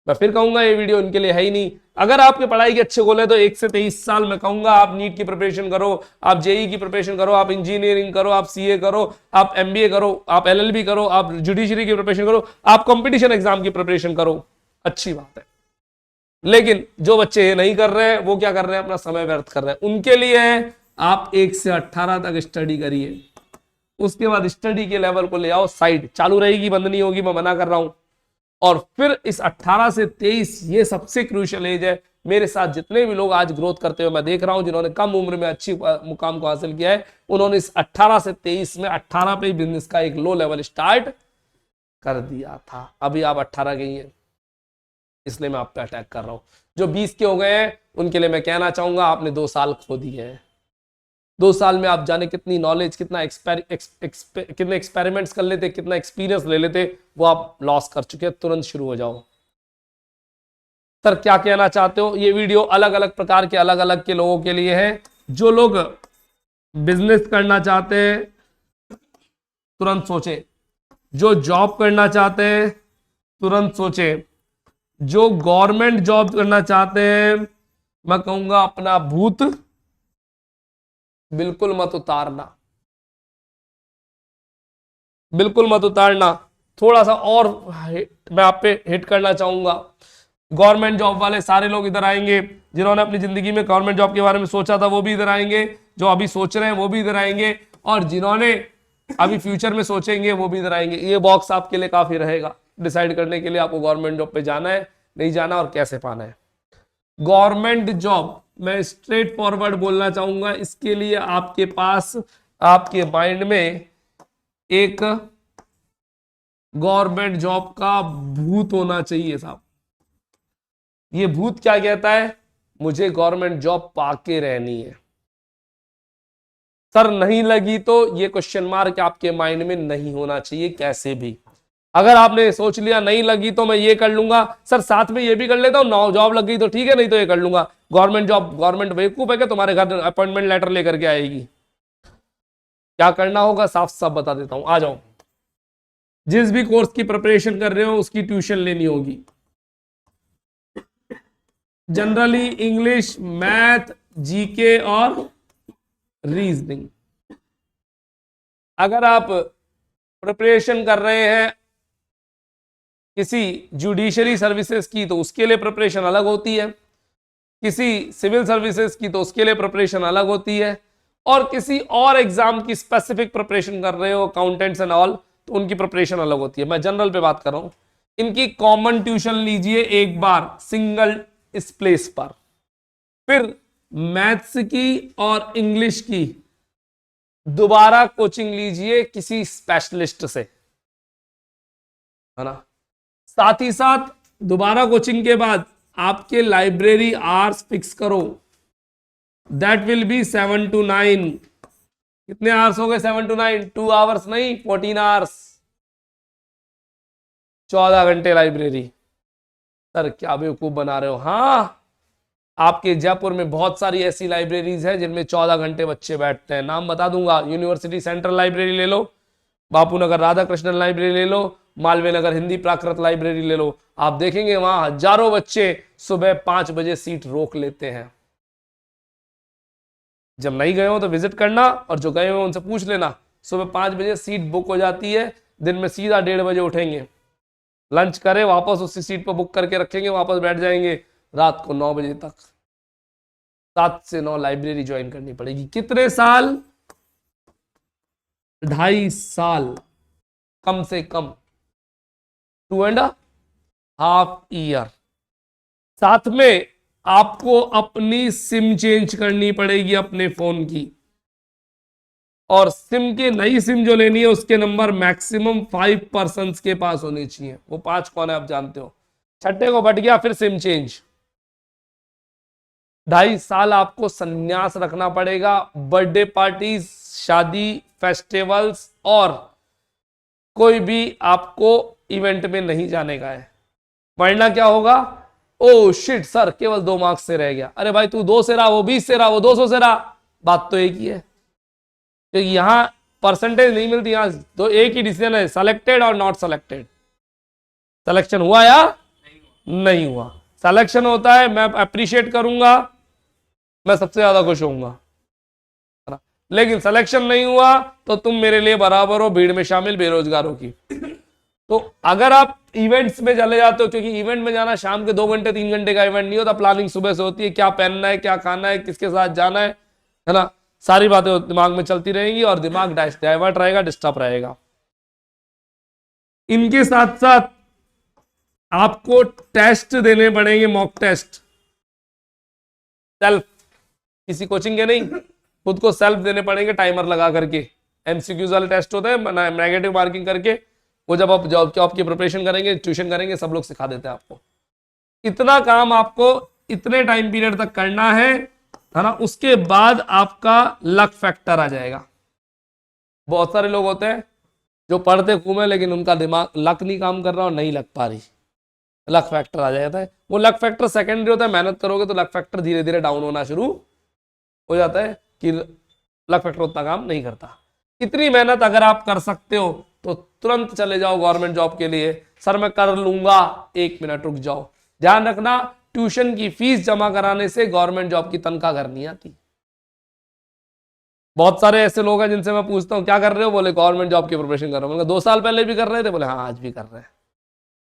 मैं फिर कहूंगा ये वीडियो इनके लिए है ही नहीं। अगर आपके पढ़ाई के अच्छे गोल है तो 1 से 23 साल में कहूंगा आप नीट की प्रिपरेशन करो, आप जेई की प्रिपरेशन करो, आप इंजीनियरिंग करो, आप सीए करो, आप एमबीए करो, आप एलएलबी करो, आप जुडिशरी की प्रिपरेशन करो, आप कंपटीशन एग्जाम की प्रिपरेशन करो, अच्छी बात है। लेकिन जो बच्चे ये नहीं कर रहे हैं वो क्या कर रहे हैं? अपना समय व्यर्थ कर रहे हैं। उनके लिए है आप 1 से 18 तक स्टडी करिए, उसके बाद स्टडी के लेवल को ले आओ साइड, चालू रहेगी, बंद नहीं होगी, मैं मना कर रहा हूं। और फिर इस 18 से 23 ये सबसे क्रूशियल एज है। मेरे साथ जितने भी लोग आज ग्रोथ करते हुए मैं देख रहा हूं, जिन्होंने कम उम्र में अच्छी मुकाम को हासिल किया है, उन्होंने इस 18 से 23 में 18 पे बिजनेस का एक लो लेवल स्टार्ट कर दिया था। अभी आप 18 के ही हैं, इसलिए मैं आप पे अटैक कर रहा हूं। जो 20 के हो गए हैं उनके लिए मैं कहना चाहूंगा आपने 2 साल खो दिए हैं। 2 साल में आप जाने कितनी नॉलेज, कितने एक्सपेरिमेंट्स कर लेते, कितना एक्सपीरियंस ले लेते, वो आप लॉस कर चुके हैं। तुरंत शुरू हो जाओ। सर क्या कहना चाहते हो? ये वीडियो अलग अलग प्रकार के अलग अलग के लोगों के लिए है। जो लोग बिजनेस करना चाहते हैं तुरंत सोचें, जो जॉब करना चाहते हैं तुरंत सोचें, जो गवर्नमेंट जॉब करना चाहते हैं मैं कहूंगा अपना भूत बिल्कुल मत उतारना, बिल्कुल मत उतारना। थोड़ा सा और मैं आप पे हिट करना चाहूंगा। गवर्नमेंट जॉब वाले सारे लोग इधर आएंगे, जिन्होंने अपनी जिंदगी में गवर्नमेंट जॉब के बारे में सोचा था वो भी इधर आएंगे, जो अभी सोच रहे हैं वो भी इधर आएंगे, और जिन्होंने अभी फ्यूचर में सोचेंगे वो भी इधर आएंगे। ये बॉक्स आपके लिए काफी रहेगा डिसाइड करने के लिए आपको गवर्नमेंट जॉब पे जाना है, नहीं जाना, और कैसे पाना है। गवर्नमेंट जॉब मैं स्ट्रेट फॉरवर्ड बोलना चाहूंगा, इसके लिए आपके पास, आपके माइंड में एक गवर्नमेंट जॉब का भूत होना चाहिए साहब। ये भूत क्या कहता है? मुझे गवर्नमेंट जॉब पाके रहनी है। सर नहीं लगी तो ये क्वेश्चन मार्क आपके माइंड में नहीं होना चाहिए कैसे भी। अगर आपने सोच लिया नहीं लगी तो मैं ये कर लूंगा, सर साथ में ये भी कर लेता हूं, नौ जॉब लग गई तो ठीक है, नहीं तो ये कर लूंगा। गवर्नमेंट जॉब, गवर्नमेंट बेवकूफ है क्या तुम्हारे घर अपॉइंटमेंट लेटर लेकर के आएगी? क्या करना होगा साफ साफ बता देता हूं, आ जाओ। जिस भी कोर्स की प्रिपरेशन कर रहे हो उसकी ट्यूशन लेनी होगी। जनरली इंग्लिश, मैथ, जीके और रीजनिंग। अगर आप प्रिपरेशन कर रहे हैं किसी जुडिशरी सर्विसेज की तो उसके लिए प्रिपरेशन अलग होती है, किसी सिविल सर्विसेज की तो उसके लिए प्रिपरेशन अलग होती है, और किसी और एग्जाम की स्पेसिफिक प्रिपरेशन कर रहे हो अकाउंटेंट्स एंड ऑल तो उनकी प्रिपरेशन अलग होती है। मैं जनरल पे बात कर रहा हूं। इनकी कॉमन ट्यूशन लीजिए एक बार सिंगल इस प्लेस पर, फिर मैथ्स की और इंग्लिश की दोबारा कोचिंग लीजिए किसी स्पेशलिस्ट से, है ना। साथ ही साथ दोबारा कोचिंग के बाद आपके लाइब्रेरी आवर्स फिक्स करो, दैट विल बी 7 to 9। कितने आवर्स हो गए? 7 to 9, 2 आवर्स नहीं 14 आवर्स, 14 घंटे लाइब्रेरी। सर क्या बेवकूफ बना रहे हो? हाँ, आपके जयपुर में बहुत सारी ऐसी लाइब्रेरीज हैं जिनमें 14 घंटे बच्चे बैठते हैं। नाम बता दूंगा, यूनिवर्सिटी सेंट्रल लाइब्रेरी ले लो, बापू नगर राधा कृष्णन लाइब्रेरी ले लो, मालवीय नगर हिंदी प्राकृत लाइब्रेरी ले लो, आप देखेंगे वहां हजारों बच्चे सुबह 5 बजे सीट रोक लेते हैं। जब नहीं गए हो तो विजिट करना, और जो गए हो उनसे पूछ लेना, सुबह 5 बजे सीट बुक हो जाती है, दिन में सीधा 1:30 बजे उठेंगे, लंच करें, वापस उसी सीट पर बुक करके रखेंगे, वापस बैठ जाएंगे रात को 9 बजे तक। 7 से 9 लाइब्रेरी ज्वाइन करनी पड़ेगी। कितने साल? 2.5 साल कम से कम, 2.5 ईयर। साथ में आपको अपनी सिम चेंज करनी पड़ेगी अपने फोन की, और सिम की नई सिम जो लेनी है उसके नंबर मैक्सिमम 5 पर्सन्स के पास होने चाहिए। वो 5 कौन है आप जानते हो? छठे को बट गया, फिर सिम चेंज। 2.5 साल आपको संन्यास रखना पड़ेगा। बर्थडे पार्टीज, शादी, फेस्टिवल्स और कोई भी आपको इवेंट में नहीं जाने का है, वरना क्या होगा? ओ शिट सर, केवल 2 मार्क्स से रह गया। अरे भाई तू 2 से रहा, वो 20 से रहा, वो 200 से रहा, बात तो एक ही है। क्योंकि यहां परसेंटेज नहीं मिलती, यहां तो एक ही डिसीजन है, सेलेक्टेड और नॉट सेलेक्टेड। सिलेक्शन हुआ या नहीं हुआ? सिलेक्शन होता है, मैं अप्रिशिएट करूंगा, मैं सबसे ज्यादा खुश होऊंगा, लेकिन सिलेक्शन नहीं हुआ तो तुम मेरे लिए बराबर हो भीड़ में शामिल बेरोजगारों की। तो अगर आप इवेंट्स में चले जाते हो, क्योंकि इवेंट में जाना शाम के 2 घंटे 3 घंटे का इवेंट नहीं होता, प्लानिंग सुबह से होती है, क्या पहनना है, क्या खाना है, किसके साथ जाना है ना, सारी बातें दिमाग में चलती रहेंगी और दिमाग डाइवर्ट रहेगा, डिस्टर्ब रहेगा। इनके साथ साथ आपको टेस्ट देने पड़ेंगे, मॉक टेस्ट, सेल्फ, किसी कोचिंग के नहीं, खुद को सेल्फ देने पड़ेंगे टाइमर लगा करके। एमसीक्यूज वाले टेस्ट होते हैं नेगेटिव मार्किंग करके, वो जब आप जॉब की प्रिपरेशन करेंगे, ट्यूशन करेंगे, सब लोग सिखा देते हैं आपको। इतना काम आपको इतने टाइम पीरियड तक करना है ना। उसके बाद आपका लक फैक्टर आ जाएगा। बहुत सारे लोग होते हैं जो पढ़ते खूब है लेकिन उनका दिमाग लक नहीं काम कर रहा और नहीं लग पा रही, लक फैक्टर आ जाता है। वो लक फैक्टर सेकेंडरी होता है, मेहनत करोगे तो लक फैक्टर धीरे धीरे डाउन होना शुरू हो जाता है कि लक फैक्टर उतना काम नहीं करता। इतनी मेहनत अगर आप कर सकते हो तो तुरंत चले जाओ गवर्नमेंट जॉब के लिए। सर मैं कर लूंगा, 1 मिनट रुक जाओ। ध्यान रखना, ट्यूशन की फीस जमा कराने से गवर्नमेंट जॉब की तनख्वाह घर नहीं आती। बहुत सारे ऐसे लोग हैं जिनसे मैं पूछता हूँ क्या कर रहे हो, बोले गवर्नमेंट जॉब की प्रिपरेशन कर रहा हूँ। 2 साल पहले भी कर रहे थे, बोले हाँ आज भी कर रहे हैं।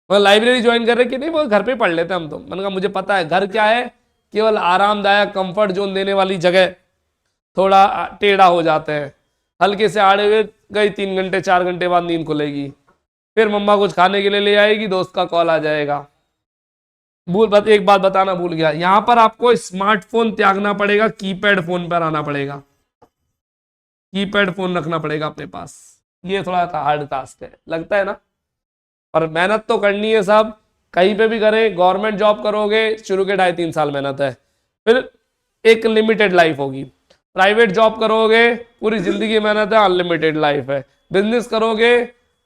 मैं लाइब्रेरी ज्वाइन कर रहे कि नहीं, वो घर पे पढ़ लेते हम तो। मैंने कहा मुझे पता है घर क्या है, केवल आरामदायक कंफर्ट जोन देने वाली जगह, थोड़ा टेढ़ा हो जाते हैं, हल्के से आड़े हुए गई, 3 घंटे 4 घंटे बाद नींद खुलेगी, फिर मम्मा कुछ खाने के लिए ले आएगी, दोस्त का कॉल आ जाएगा। एक बात बताना भूल गया, यहां पर आपको स्मार्टफोन त्यागना पड़ेगा, कीपैड फोन पर आना पड़ेगा, कीपैड फोन रखना पड़ेगा अपने पास। ये थोड़ा हार्ड टास्क है, लगता है ना, पर मेहनत तो करनी है सब, कहीं पे भी करें। गवर्नमेंट जॉब करोगे शुरू के 2.5-3 साल मेहनत है, फिर एक लिमिटेड लाइफ होगी। प्राइवेट जॉब करोगे पूरी जिंदगी मेहनत है, अनलिमिटेड लाइफ है। बिजनेस करोगे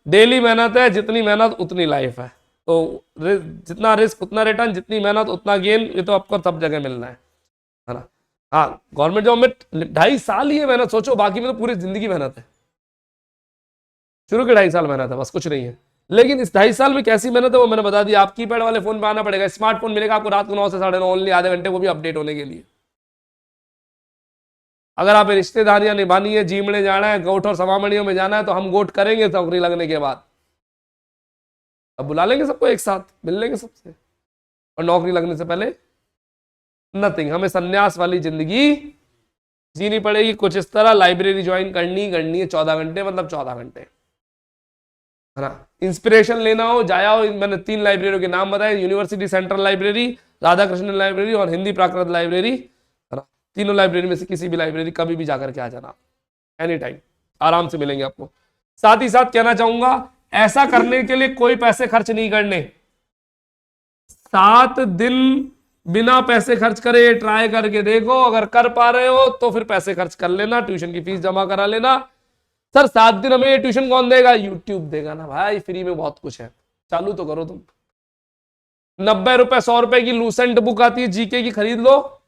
डेली मेहनत है, जितनी मेहनत उतनी लाइफ है। तो जितना रिस्क उतना रिटर्न, जितनी मेहनत उतना गेन, ये तो आपको सब जगह मिलना है ना। हाँ, गवर्नमेंट जॉब में 2.5 साल ही है मेहनत, सोचो, बाकी में तो पूरी जिंदगी मेहनत है। शुरू के 2.5 साल मेहनत है, बस कुछ नहीं है। लेकिन इस 2.5 साल में कैसी मेहनत है वो मैंने बता दिया। आप कीपैड वाले फोन पे आना पड़ेगा, स्मार्टफोन मिलेगा आपको रात को 9 से 9:30 ओनली, आधे घंटे, वो भी अपडेट होने के लिए। अगर आप रिश्तेदारियां निभानी है, जीमड़े जाना है, गोठ और समामणियों में जाना है, तो हम गोठ करेंगे नौकरी लगने के बाद। अब बुला लेंगे सबको एक साथ, मिल लेंगे सबसे, और नौकरी लगने से पहले नथिंग, हमें सन्यास वाली जिंदगी जीनी पड़ेगी कुछ इस तरह। लाइब्रेरी ज्वाइन करनी है 14 घंटे, मतलब 14 घंटे, है ना। इंस्पिरेशन लेना हो जाया हो, मैंने 3 लाइब्रेरियों के नाम बताए, university central library, Radha Krishna library और हिंदी प्राकृत लाइब्रेरी, है ना। तीनों लाइब्रेरी में से किसी भी लाइब्रेरी कभी भी जाकर के आ जाना, एनी टाइम, आराम से मिलेंगे आपको। साथ ही साथ कहना चाहूंगा, ऐसा करने के लिए कोई पैसे खर्च नहीं करने। 7 दिन बिना पैसे खर्च करे ट्राई करके देखो, अगर कर पा रहे हो तो फिर पैसे खर्च कर लेना, ट्यूशन की फीस जमा करा लेना। सर 7 दिन हमें ये ट्यूशन कौन देगा? यूट्यूब देगा ना भाई, फ्री में बहुत कुछ है, चालू तो करो तुम। 90 रुपए 100 रुपए की लूसेंट बुक आती है जीके की, खरीद लो,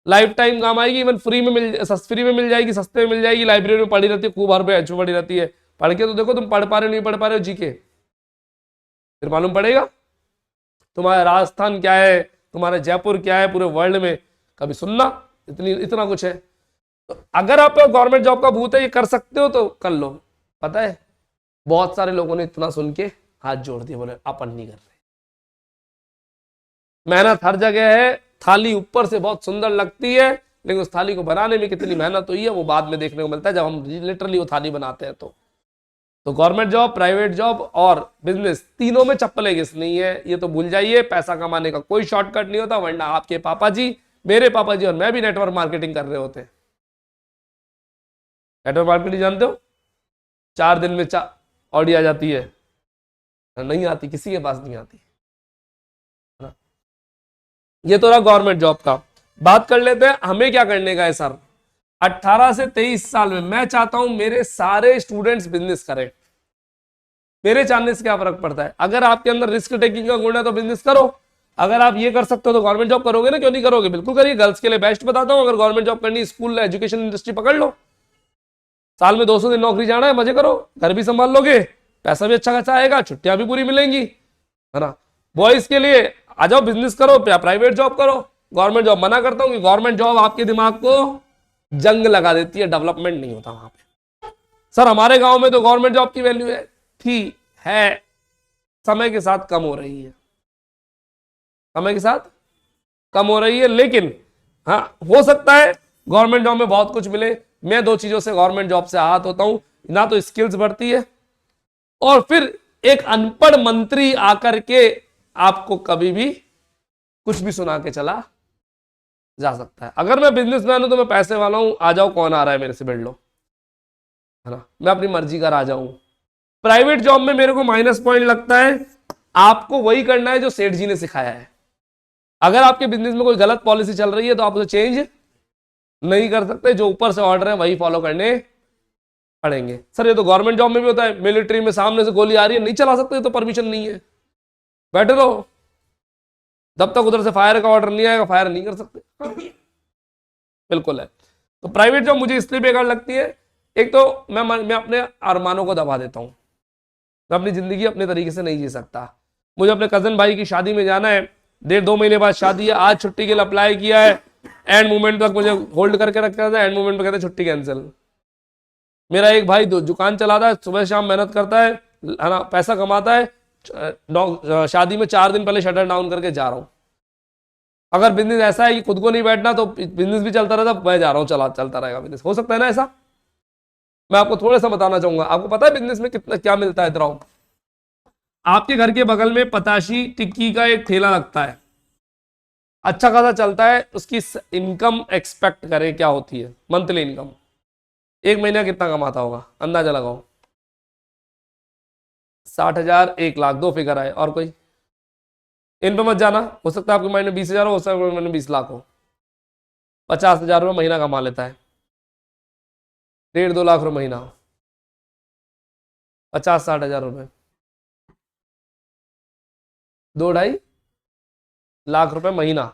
लाइफ टाइम काम आएगी, इवन फ्री में मिल जाएगी, सस्ते में मिल जाएगी, लाइब्रेरी में पड़ी रहती है, खूब हर पे पड़ी रहती है। पढ़ के तो देखो तुम पढ़ पा रहे हो नहीं पढ़ पा रहे हो जीके, फिर मालूम पड़ेगा तुम्हारा राजस्थान क्या है, तुम्हारा जयपुर क्या है पूरे वर्ल्ड में, कभी सुनना, इतना कुछ है। तो अगर आप गवर्नमेंट जॉब का भूत है, ये कर सकते हो तो कर लो। पता है बहुत सारे लोगों ने इतना सुन के हाथ जोड़ दिए, बोले अपन नहीं कर रहे। मेहनत हर जगह है, थाली ऊपर से बहुत सुंदर लगती है, लेकिन उस थाली को बनाने में कितनी मेहनत हुई है वो बाद में देखने को मिलता है, जब हम लिटरली वो थाली बनाते हैं। तो गवर्नमेंट जॉब, प्राइवेट जॉब और बिजनेस, तीनों में चप्पलें घिसनी है, ये तो भूल जाइए। पैसा कमाने का कोई शॉर्टकट नहीं होता, वरना आपके पापा जी, मेरे पापा जी और मैं भी नेटवर्क मार्केटिंग कर रहे होते। नेटवर्क मार्केटिंग जानते हो? 4 दिन में 4 ऑडी आ जाती है, नहीं आती, किसी के पास नहीं आती, है ना। ये तो रहा गवर्नमेंट जॉब का। बात कर लेते हैं हमें क्या करने का है सर। 18 से 23 साल में मैं चाहता हूं मेरे सारे स्टूडेंट्स बिजनेस करें। मेरे चाहने से क्या फर्क पड़ता है? अगर आपके अंदर रिस्क टेकिंग का गुण है तो बिजनेस करो, अगर आप ये कर सकते हो तो गवर्नमेंट जॉब करोगे ना, क्यों नहीं करोगे? बिल्कुल करिए। गर्ल्स के लिए बेस्ट बताता हूं, अगर गवर्नमेंट जॉब करनी, स्कूल एजुकेशन इंडस्ट्री पकड़ लो, साल में 200 दिन नौकरी जाना है, मजे करो, घर भी संभाल लोगे, पैसा भी अच्छा खासा आएगा, छुट्टियां भी पूरी मिलेंगी, है ना। बॉयज के लिए आ जाओ, बिजनेस करो या प्राइवेट जॉब करो। गवर्नमेंट जॉब मना करता हूं कि गवर्नमेंट जॉब आपके दिमाग को जंग लगा देती है, डेवलपमेंट नहीं होता वहां पे। सर हमारे गांव में तो गवर्नमेंट जॉब की वैल्यू है समय के साथ कम हो रही है, समय के साथ कम हो रही है, लेकिन हाँ हो सकता है गवर्नमेंट जॉब में बहुत कुछ मिले। मैं 2 चीजों से गवर्नमेंट जॉब से आहत होता हूं, ना तो स्किल्स बढ़ती है, और फिर एक अनपढ़ मंत्री आकर के आपको कभी भी कुछ भी सुना के चला जा सकता है। अगर मैं बिजनेसमैन हूं तो मैं पैसे वाला हूं, आ जाओ कौन आ रहा है मेरे से भिड़ लो, है ना, मैं अपनी मर्जी का राजा हूं। प्राइवेट जॉब में मेरे को माइनस पॉइंट लगता है, आपको वही करना है जो सेठ जी ने सिखाया है। अगर आपके बिजनेस में कोई गलत पॉलिसी चल रही है तो आप उसे चेंज नहीं कर सकते, जो ऊपर से ऑर्डर है वही फॉलो करने पड़ेंगे। सर ये तो गवर्नमेंट जॉब में भी होता है, मिलिट्री में सामने से गोली आ रही है, नहीं चला सकते, तो परमिशन नहीं है, बैठे रहो, जब तक उधर से फायर का ऑर्डर नहीं आएगा फायर नहीं कर सकते। बिल्कुल है। तो प्राइवेट जॉब मुझे इसलिए बेकार लगती है, एक तो मैं अपने अरमानों को दबा देता हूं, मैं अपनी जिंदगी अपने तरीके से नहीं जी सकता। मुझे अपने कजन भाई की शादी में जाना है, 1.5-2 महीने बाद शादी है, आज छुट्टी के लिए अप्लाई किया है, एंड मोमेंट तक मुझे होल्ड करके रखा था, एंड मोमेंट पे कहते छुट्टी कैंसिल। मेरा एक भाई दुकान चलाता है, सुबह शाम मेहनत करता है ना, पैसा कमाता है, शादी में 4 दिन पहले शटर डाउन करके जा रहा हूं। अगर बिजनेस ऐसा है कि खुद को नहीं बैठना तो बिजनेस भी चलता रहता, मैं जा रहा हूं, चलता रहेगा बिजनेस, हो सकता है ना ऐसा। मैं आपको थोड़ा सा बताना चाहूंगा, आपको पता है बिजनेस में कितना क्या मिलता है? इधर आओ, आपके घर के बगल में पताशी टिक्की का एक ठेला लगता है, अच्छा खासा चलता है, उसकी इनकम एक्सपेक्ट करें क्या होती है, मंथली इनकम, एक महीना कितना कमाता होगा, अंदाजा लगाओ। 60,000, 1 लाख, 2 फिगर आए। और कोई? इन पे मत जाना, हो सकता है आपके माइंड में 20,000 हो, सकता है माइंड में 20 लाख हो। 50,000 रुपये महीना कमा लेता है, 1.5-2 लाख रुपये महीना, 50-60 हजार रुपये, 2-2.5 लाख रुपए महीना,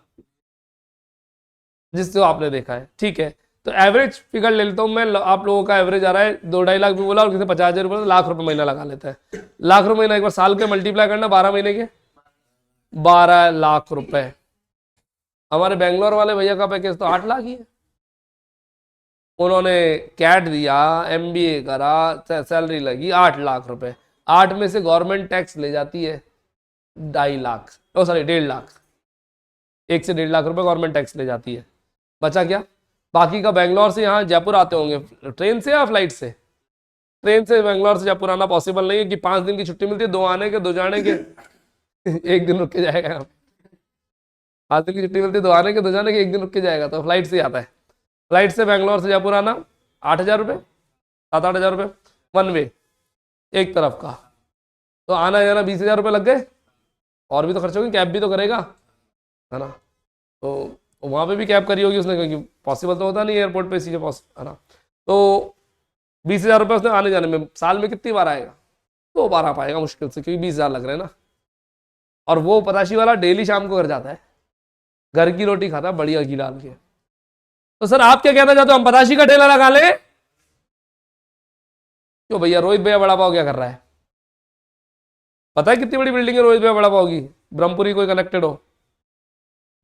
जिसको आपने देखा है, ठीक है। तो एवरेज फिगर ले लेता हूं मैं, आप लोगों का एवरेज आ रहा है 2-2.5 लाख भी बोला, और किसी 50,000 रुपये, लाख रुपए महीना लगा लेता है। लाख रुपए महीना एक बार साल के मल्टीप्लाई करना 12 महीने के, 12 लाख रुपए। हमारे बेंगलोर वाले भैया का पैकेज तो 8 लाख ही है, उन्होंने कैट दिया, एमबीए करा, सैलरी लगी 8 लाख रुपए, 8 में से गवर्नमेंट टैक्स ले जाती है, 2.5 लाख, ओ सॉरी 1.5 लाख, 1 से 1.5 लाख रुपए गवर्नमेंट टैक्स ले जाती है। बचा क्या? बाकी का बेंगलोर से यहाँ जयपुर आते होंगे ट्रेन से या फ्लाइट से? ट्रेन से बेंगलोर से जयपुर आना पॉसिबल नहीं है कि 5 दिन की छुट्टी मिलती है, 2 आने के 2 जाने के 1 दिन रुक के जाएगा यहाँ। 5 दिन की छुट्टी मिलती है, 2 आने के 2 जाने के, 1 दिन रुक के जाएगा, तो फ्लाइट से आता है। फ्लाइट से बेंगलोर से जयपुर आना 8,000 रुपये, 7-8 हज़ार रुपये वन वे एक तरफ का, तो आना जाना 20,000 रुपये लग गए, और भी तो खर्च होगी, कैब भी तो करेगा, है ना? तो वहाँ पे भी कैब करी होगी उसने, क्योंकि पॉसिबल तो होता नहीं एयरपोर्ट पे सीधे है ना। तो 20,000 रुपये उसने आने जाने में, साल में कितनी बार आएगा? 2 बार आ पाएगा मुश्किल से, क्योंकि 20,000 लग रहे हैं ना। और वो पताशी वाला डेली शाम को घर जाता है, घर की रोटी खाता है बढ़िया घी डाल के। तो सर आप क्या कहना चाहते हो, हम पताशी का ठेला लगा ले? क्यों भैया, रोहित भैया बड़ा पाव क्या कर रहा है? पता है कितनी बड़ी बिल्डिंग है रोहित भैया बड़ा पाव की? ब्रह्मपुरी कोई कनेक्टेड हो?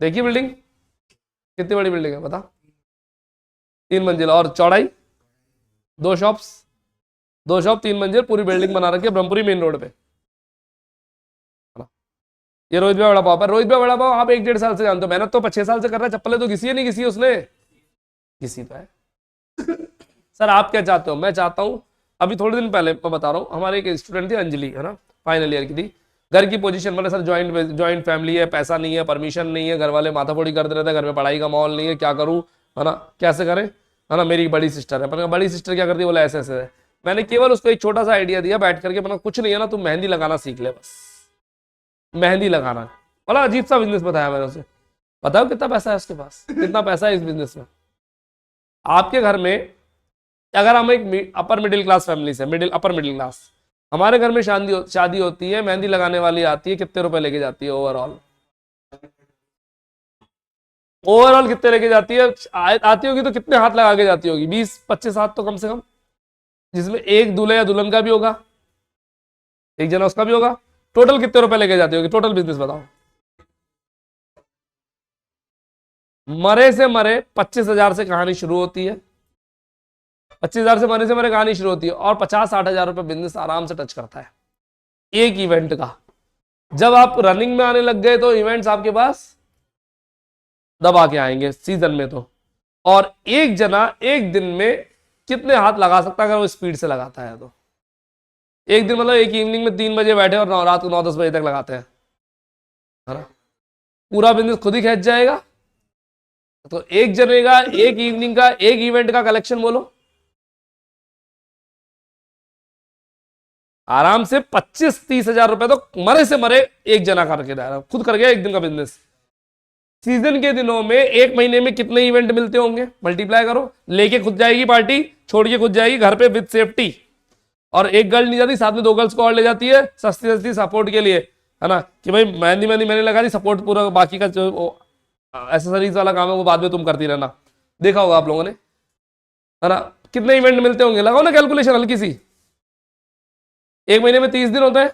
देखिए बिल्डिंग कितनी बड़ी बिल्डिंग है, बता। 3 मंजिल और चौड़ाई 2 शॉप्स, 2 शॉप 3 मंजिल, पूरी बिल्डिंग बना रखी है ब्रह्मपुरी मेन रोड पे। ये रोहित भैया बड़ा पाव पर, रोहित भैया बड़ा पाव आप 1-1.5 साल से जानते हो, मेहनत तो 6 साल से कर रहा है, चप्पलें तो किसी है नहीं, किसी उसने किसी तो है। सर आप क्या चाहते हो? मैं चाहता हूं, अभी थोड़े दिन पहले मैं बता रहा हूँ, हमारे एक स्टूडेंट थी अंजलि, है ना, फाइनल ईयर की थी, घर की पोजीशन बोले सर ज्वाइंट फैमिली है, पैसा नहीं है, परमिशन नहीं है, घर वाले माथाफोड़ी करते रहते हैं, घर में पढ़ाई का माहौल नहीं है, क्या करूँ, है ना, कैसे करें, है ना, मेरी बड़ी सिस्टर है। मैंने कहा बड़ी सिस्टर क्या करती है? बोला ऐसे ऐसे है। मैंने केवल उसको एक छोटा सा आइडिया दिया बैठ करके, मैंने कुछ नहीं है ना, तुम मेहंदी लगाना सीख ले, बस मेहंदी लगाना। बड़ा अजीब सा बिजनेस बताया मैंने उसे। बताओ कितना पैसा है उसके पास, कितना पैसा है इस बिजनेस में। आपके घर में अगर हम एक अपर मिडिल क्लास फैमिली से, अपर मिडिल क्लास, हमारे घर में शादी होती है, मेहंदी लगाने वाली आती है, कितने रुपए लेके जाती है ओवरऑल? ओवरऑल कितने लेके जाती है? आती होगी तो कितने हाथ लगा के जाती होगी? 20-25 हाथ तो कम से कम, जिसमें एक दूल्हे या दुल्हन का भी होगा, एक जना उसका भी होगा। टोटल कितने रुपए लेके जाती होगी? टोटल बिजनेस बताओ। मरे से मरे 25,000 से कहानी शुरू होती है, 25,000 से मरे कहानी शुरू होती है, और 50-60 हज़ार रुपए बिजनेस आराम से टच करता है एक इवेंट का। जब आप रनिंग में आने लग गए तो इवेंट्स आपके पास दबा के आएंगे सीजन में तो। और एक जना एक दिन में कितने हाथ लगा सकता है अगर वो स्पीड से लगाता है तो? एक दिन मतलब एक इवनिंग में 3 बजे बैठे और रात को 9-10 बजे तक लगाते हैं, है ना, पूरा बिजनेस खुद ही खींच जाएगा। तो एक जने का एक इवनिंग का एक इवेंट का कलेक्शन बोलो, आराम से 25-30 हज़ार रुपए तो मरे से मरे एक जना करके दायरा खुद कर गया एक दिन का बिजनेस। सीजन के दिनों में एक महीने में कितने इवेंट मिलते होंगे? मल्टीप्लाई करो, लेके खुद जाएगी पार्टी, छोड़ के खुद जाएगी घर पे विद सेफ्टी, और एक गर्ल नहीं जाती, साथ में 2 गर्ल्स को और ले जाती है सस्ती सस्ती सपोर्ट के लिए, है ना, कि भाई मेहंदी मैंने लगा दी, सपोर्ट पूरा, बाकी का जो एसेसरीज वाला काम है वो बाद में तुम करती रहना। देखा होगा आप लोगों ने, है ना, कितने इवेंट मिलते होंगे? लगाओ ना कैलकुलेशन हल्की सी, एक महीने में 30 दिन होते हैं,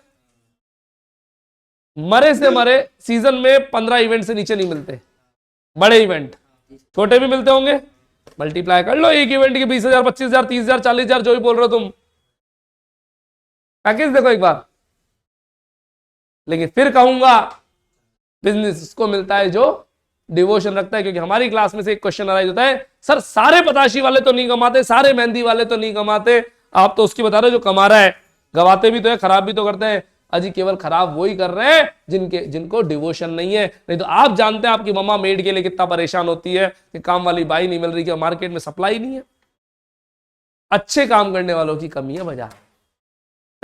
मरे से मरे सीजन में 15 इवेंट से नीचे नहीं मिलते, बड़े इवेंट, छोटे भी मिलते होंगे, मल्टीप्लाई कर लो, एक इवेंट के 20,000, 25,000, 30,000, 40,000 जो भी बोल रहे हो तुम, पैकेज देखो एक बार। लेकिन फिर कहूंगा बिजनेस उसको मिलता है जो डिवोशन रखता है, क्योंकि हमारी क्लास में से एक क्वेश्चन अराइज होता है, सर सारे पताशी वाले तो नहीं कमाते, सारे मेहंदी वाले तो नहीं कमाते, आप तो उसकी बता रहे हो जो कमा रहा है, गवाते भी तो है, खराब भी तो करते हैं। अजी केवल खराब वही कर रहे हैं जिनको डिवोशन नहीं है। नहीं तो आप जानते हैं आपकी मम्मा मेड के लिए कितना परेशान होती है कि काम वाली बाई नहीं मिल रही, कि मार्केट में सप्लाई नहीं है। अच्छे काम करने वालों की कमी है बाजार,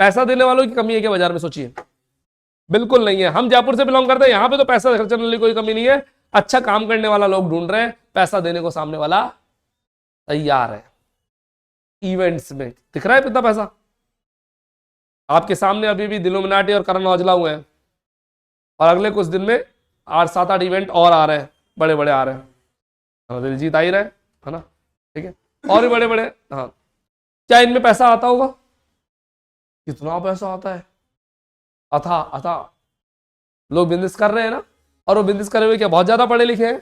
पैसा देने वालों की कमी है क्या बाजार में? सोचिए, बिल्कुल नहीं है। हम जयपुर से बिलोंग करते हैं, यहां पे तो पैसा खर्चने वाली कोई कमी नहीं है, अच्छा काम करने वाला लोग ढूंढ रहे हैं, पैसा देने को सामने वाला तैयार है। इवेंट्स में दिख रहा है कितना पैसा आपके सामने, अभी भी दिलुमिनाटी और करण औजला हुए हैं, और अगले कुछ दिन में 8-7-8 इवेंट और आ रहे हैं, बड़े बड़े आ रहे हैं, दिलजीत आ ही रहे, है ना, ठीक है, और भी बड़े बड़े। हाँ, क्या इनमें पैसा आता होगा? कितना पैसा आता है, अथा अथा। लोग बिजनेस कर रहे हैं ना, और वो बिजनेस करे हुए क्या बहुत ज्यादा पढ़े लिखे हैं?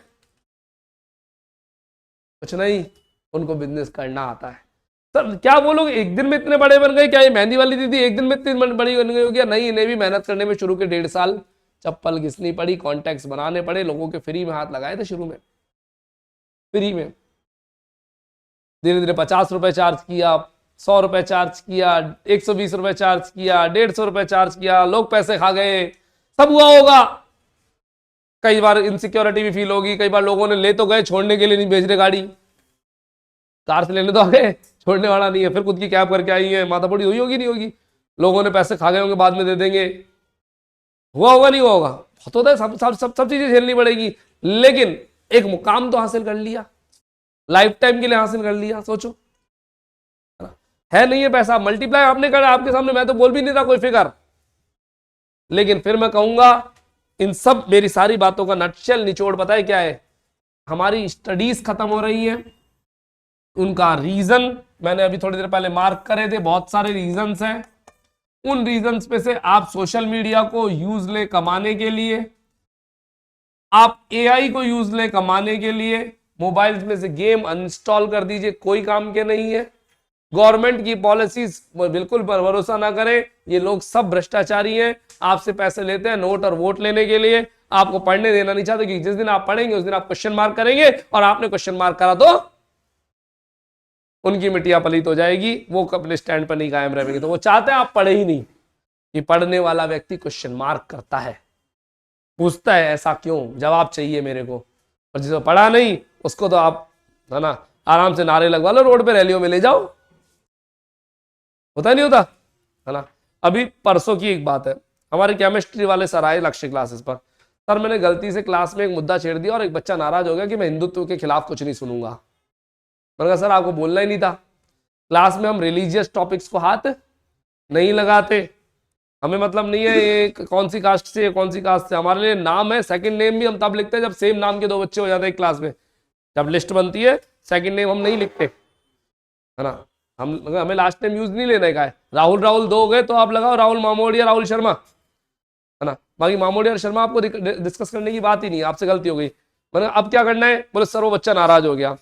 कुछ नहीं, उनको बिजनेस करना आता है। सर क्या वो लोग एक दिन में इतने बड़े बन गए? क्या ये मेहंदी वाली दीदी एक दिन में इतनी बड़ी बन गई हो? क्या नहीं, इन्हें भी मेहनत करने में शुरू के 1.5 साल चप्पल घिसनी पड़ी, कॉन्टैक्ट्स बनाने पड़े, लोगों के फ्री में हाथ लगाए थे शुरू में, फ्री में। धीरे धीरे 50 रुपए चार्ज किया, 100 रुपए चार्ज किया, 120 रुपए चार्ज किया, 150 रुपए चार्ज किया, लोग पैसे खा गए। सब हुआ होगा, कई बार इनसिक्योरिटी भी फील होगी, कई बार लोगों ने ले तो गए, छोड़ने के लिए नहीं भेज रहे गाड़ी, कार से लेने तो आ गए, छोड़ने वाला नहीं है, फिर खुद की कैब करके आई है, माथापड़ी हुई होगी नहीं होगी, लोगों ने पैसे खा गए होंगे, बाद में दे देंगे, हुआ होगा नहीं हुआ होगा, बहुत होता है, सब चीजें झेलनी पड़ेगी। लेकिन एक मुकाम तो हासिल कर लिया, लाइफ टाइम के लिए हासिल कर लिया, सोचो है नहीं है पैसा, मल्टीप्लाई आपने करा आपके सामने, मैं तो बोल भी नहीं रहा कोई फिगर। लेकिन फिर मैं कहूंगा इन सब मेरी सारी बातों का नटशेल निचोड़ पता है क्या है, हमारी स्टडीज खत्म हो रही है, उनका रीजन मैंने अभी थोड़ी देर पहले मार्क करे थे, बहुत सारे रीजंस हैं। उन रीजंस पे से आप सोशल मीडिया को यूज ले कमाने के लिए, आप एआई को यूज ले कमाने के लिए, मोबाइल्स में से गेम अनइंस्टॉल कर दीजिए, कोई काम के नहीं है। गवर्नमेंट की पॉलिसीज बिल्कुल भरोसा ना करें, ये लोग सब भ्रष्टाचारी हैं, आपसे पैसे लेते हैं नोट और वोट लेने के लिए, आपको पढ़ने देना नहीं चाहते, कि जिस दिन आप पढ़ेंगे उस दिन आप क्वेश्चन मार्क करेंगे, और आपने क्वेश्चन मार्क करा तो उनकी मिट्टियां पलीत हो जाएगी, वो अपने स्टैंड पर नहीं कायम रहेंगे। तो वो चाहते हैं आप पढ़े ही नहीं, कि पढ़ने वाला व्यक्ति क्वेश्चन मार्क करता है, पूछता है ऐसा क्यों, जवाब चाहिए मेरे को। और जिसको पढ़ा नहीं उसको तो आप है ना आराम से नारे लगवा लो, रोड पे रैलियों में ले जाओ, होता नहीं होता है ना। अभी परसों की एक बात है, हमारे केमिस्ट्री वाले सर आए लक्ष्य क्लासेस पर, सर मैंने गलती से क्लास में एक मुद्दा छेड़ दिया और एक बच्चा नाराज हो गया कि मैं हिंदुत्व के खिलाफ कुछ नहीं सुनूंगा। मैंने कहा सर आपको बोलना ही नहीं था, क्लास में हम रिलीजियस टॉपिक्स को हाथ नहीं लगाते, हमें मतलब नहीं है ये कौन सी कास्ट से कौन सी कास्ट से, हमारे लिए नाम है, सेकंड नेम भी हम तब लिखते हैं जब सेम नाम के दो बच्चे हो जाते हैं क्लास में, जब लिस्ट बनती है सेकंड नेम हम नहीं लिखते है ना, हमें लास्ट नेम यूज नहीं लेने का है। राहुल राहुल दो गए तो आप लगाओ राहुल मामोडिया राहुल शर्मा है ना, बाकी मामोडिया और शर्मा आपको डिस्कस करने की बात ही नहीं है, आपसे गलती हो गई। मैंने अब क्या करना है, बोले सर वो बच्चा नाराज हो गया,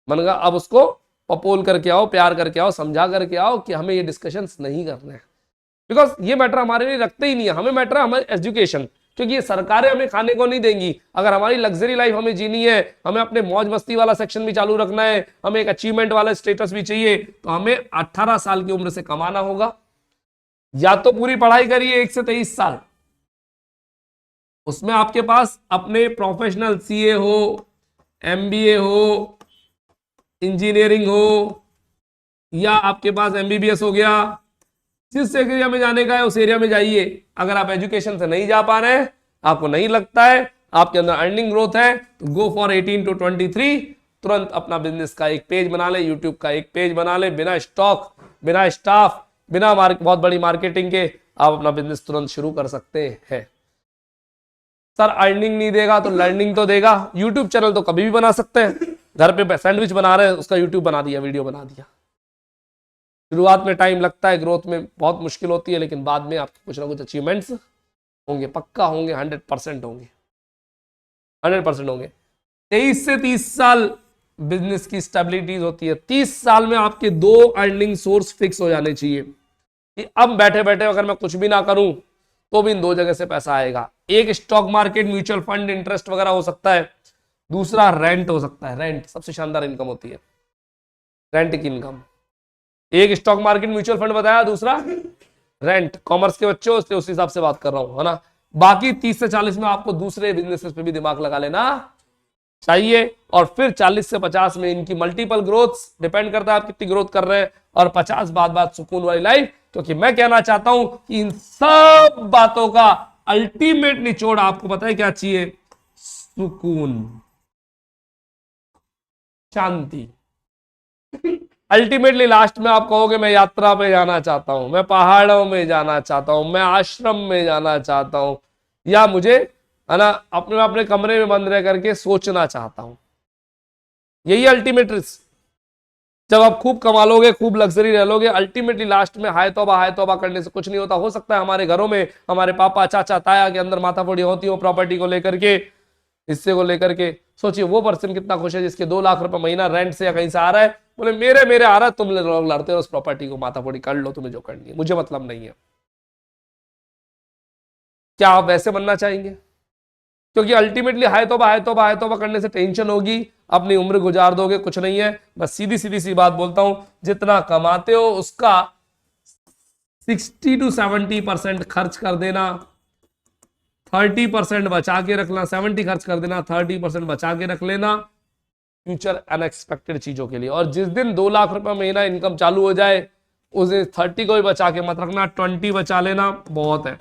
मैंने कहा अब उसको पपोल करके आओ, प्यार करके आओ, समझा करके आओ कि हमें ये डिस्कशन नहीं करने हैं, बिकॉज ये मैटर हमारे लिए रखते ही नहीं है, हमें मैटर है हमारे एजुकेशन, क्योंकि ये सरकारें हमें खाने को नहीं देंगी। अगर हमारी लग्जरी लाइफ हमें जीनी है, हमें अपने मौज मस्ती वाला सेक्शन भी चालू रखना है, हमें एक अचीवमेंट वाला स्टेटस भी चाहिए, तो हमें 18 साल की उम्र से कमाना होगा, या तो पूरी पढ़ाई करिए 1 से 23 साल, उसमें आपके पास अपने प्रोफेशनल सीए हो, एमबीए हो, इंजीनियरिंग हो, या आपके पास एमबीबीएस हो गया, जिस एरिया में जाने का है उस एरिया में जाइए। अगर आप एजुकेशन से नहीं जा पा रहे हैं, आपको नहीं लगता है आपके अंदर अर्निंग ग्रोथ है, तो गो फॉर 18 to 23, तुरंत अपना बिजनेस का एक पेज बना ले, यूट्यूब का एक पेज बना ले, बिना स्टॉक, बिना स्टाफ, बिना बहुत बड़ी मार्केटिंग के आप अपना बिजनेस तुरंत शुरू कर सकते हैं। सर अर्निंग नहीं देगा तो लर्निंग तो देगा, यूट्यूब चैनल तो कभी भी बना सकते हैं, घर पे सैंडविच बना रहे हैं उसका यूट्यूब बना दिया, वीडियो बना दिया। शुरुआत में टाइम लगता है, ग्रोथ में बहुत मुश्किल होती है, लेकिन बाद में आपके कुछ ना कुछ अचीवमेंट्स होंगे, पक्का होंगे, 100% होंगे, 100% होंगे। 23 से 30 साल बिजनेस की स्टेबिलिटी होती है, 30 साल में आपके 2 अर्निंग सोर्स फिक्स हो जाने चाहिए, कि अब बैठे बैठे अगर मैं कुछ भी ना करूं तो भी इन 2 जगह से पैसा आएगा। एक stock market, mutual fund, interest वगैरह हो सकता है, दूसरा रेंट हो सकता है। रेंट सबसे शानदार इनकम होती है, रेंट की इनकम। एक स्टॉक मार्केट म्यूचुअल फंड बताया, दूसरा रेंट, कॉमर्स के बच्चे हो उस हिसाब से बात कर रहा हूं है ना। बाकी 30 से 40 में आपको दूसरे बिजनेसेस पे भी दिमाग लगा लेना चाहिए, और फिर 40 से 50 में इनकी मल्टीपल ग्रोथ्स, डिपेंड करता है आप कितनी ग्रोथ कर रहे हैं, और 50 बाद सुकून वाली लाइफ। क्योंकि मैं कहना चाहता हूं कि इन सब बातों का अल्टीमेट निचोड़ आपको पता है क्या चाहिए, सुकून, शांति। अल्टीमेटली लास्ट में आप कहोगे मैं यात्रा पे जाना चाहता हूं, मैं पहाड़ों में जाना चाहता हूं, मैं आश्रम में जाना चाहता हूं, या मुझे है ना अपने कमरे में बंद रह करके सोचना चाहता हूं। यही अल्टीमेट रिस्क। जब आप खूब कमा लोगे, खूब लग्जरी रह लोगे, अल्टीमेटली लास्ट में हाय तौबा करने से कुछ नहीं होता। हो सकता है हमारे घरों में हमारे पापा, चाचा, ताया के अंदर माथाफोड़ी होती हो प्रॉपर्टी को लेकर के, हिस्से को लेकर के। सोचिए वो पर्सन कितना खुश है जिसके 2 लाख रुपए महीना रेंट से या कहीं से आ रहा है, बोले मेरे आ रहा है, तुम लोग लड़ते हो उस प्रॉपर्टी को, माथाफोड़ी कर लो, तुम्हें जो करनी है, मुझे मतलब नहीं है। क्या आप वैसे बनना चाहेंगे? क्योंकि अल्टीमेटली हाय तौबा करने से टेंशन होगी, अपनी उम्र गुजार दोगे, कुछ नहीं है। बस सीधी सीधी सी बात बोलता हूं, जितना कमाते हो उसका 60 to 70% खर्च कर देना, 30% बचा के रखना, 70 खर्च कर देना, 30% बचा के रख लेना फ्यूचर अनएक्सपेक्टेड चीजों के लिए। और जिस दिन 2 लाख रुपए महीना इनकम चालू हो जाए उस दिन 30 को भी बचा के मत रखना, 20 बचा लेना, बहुत है।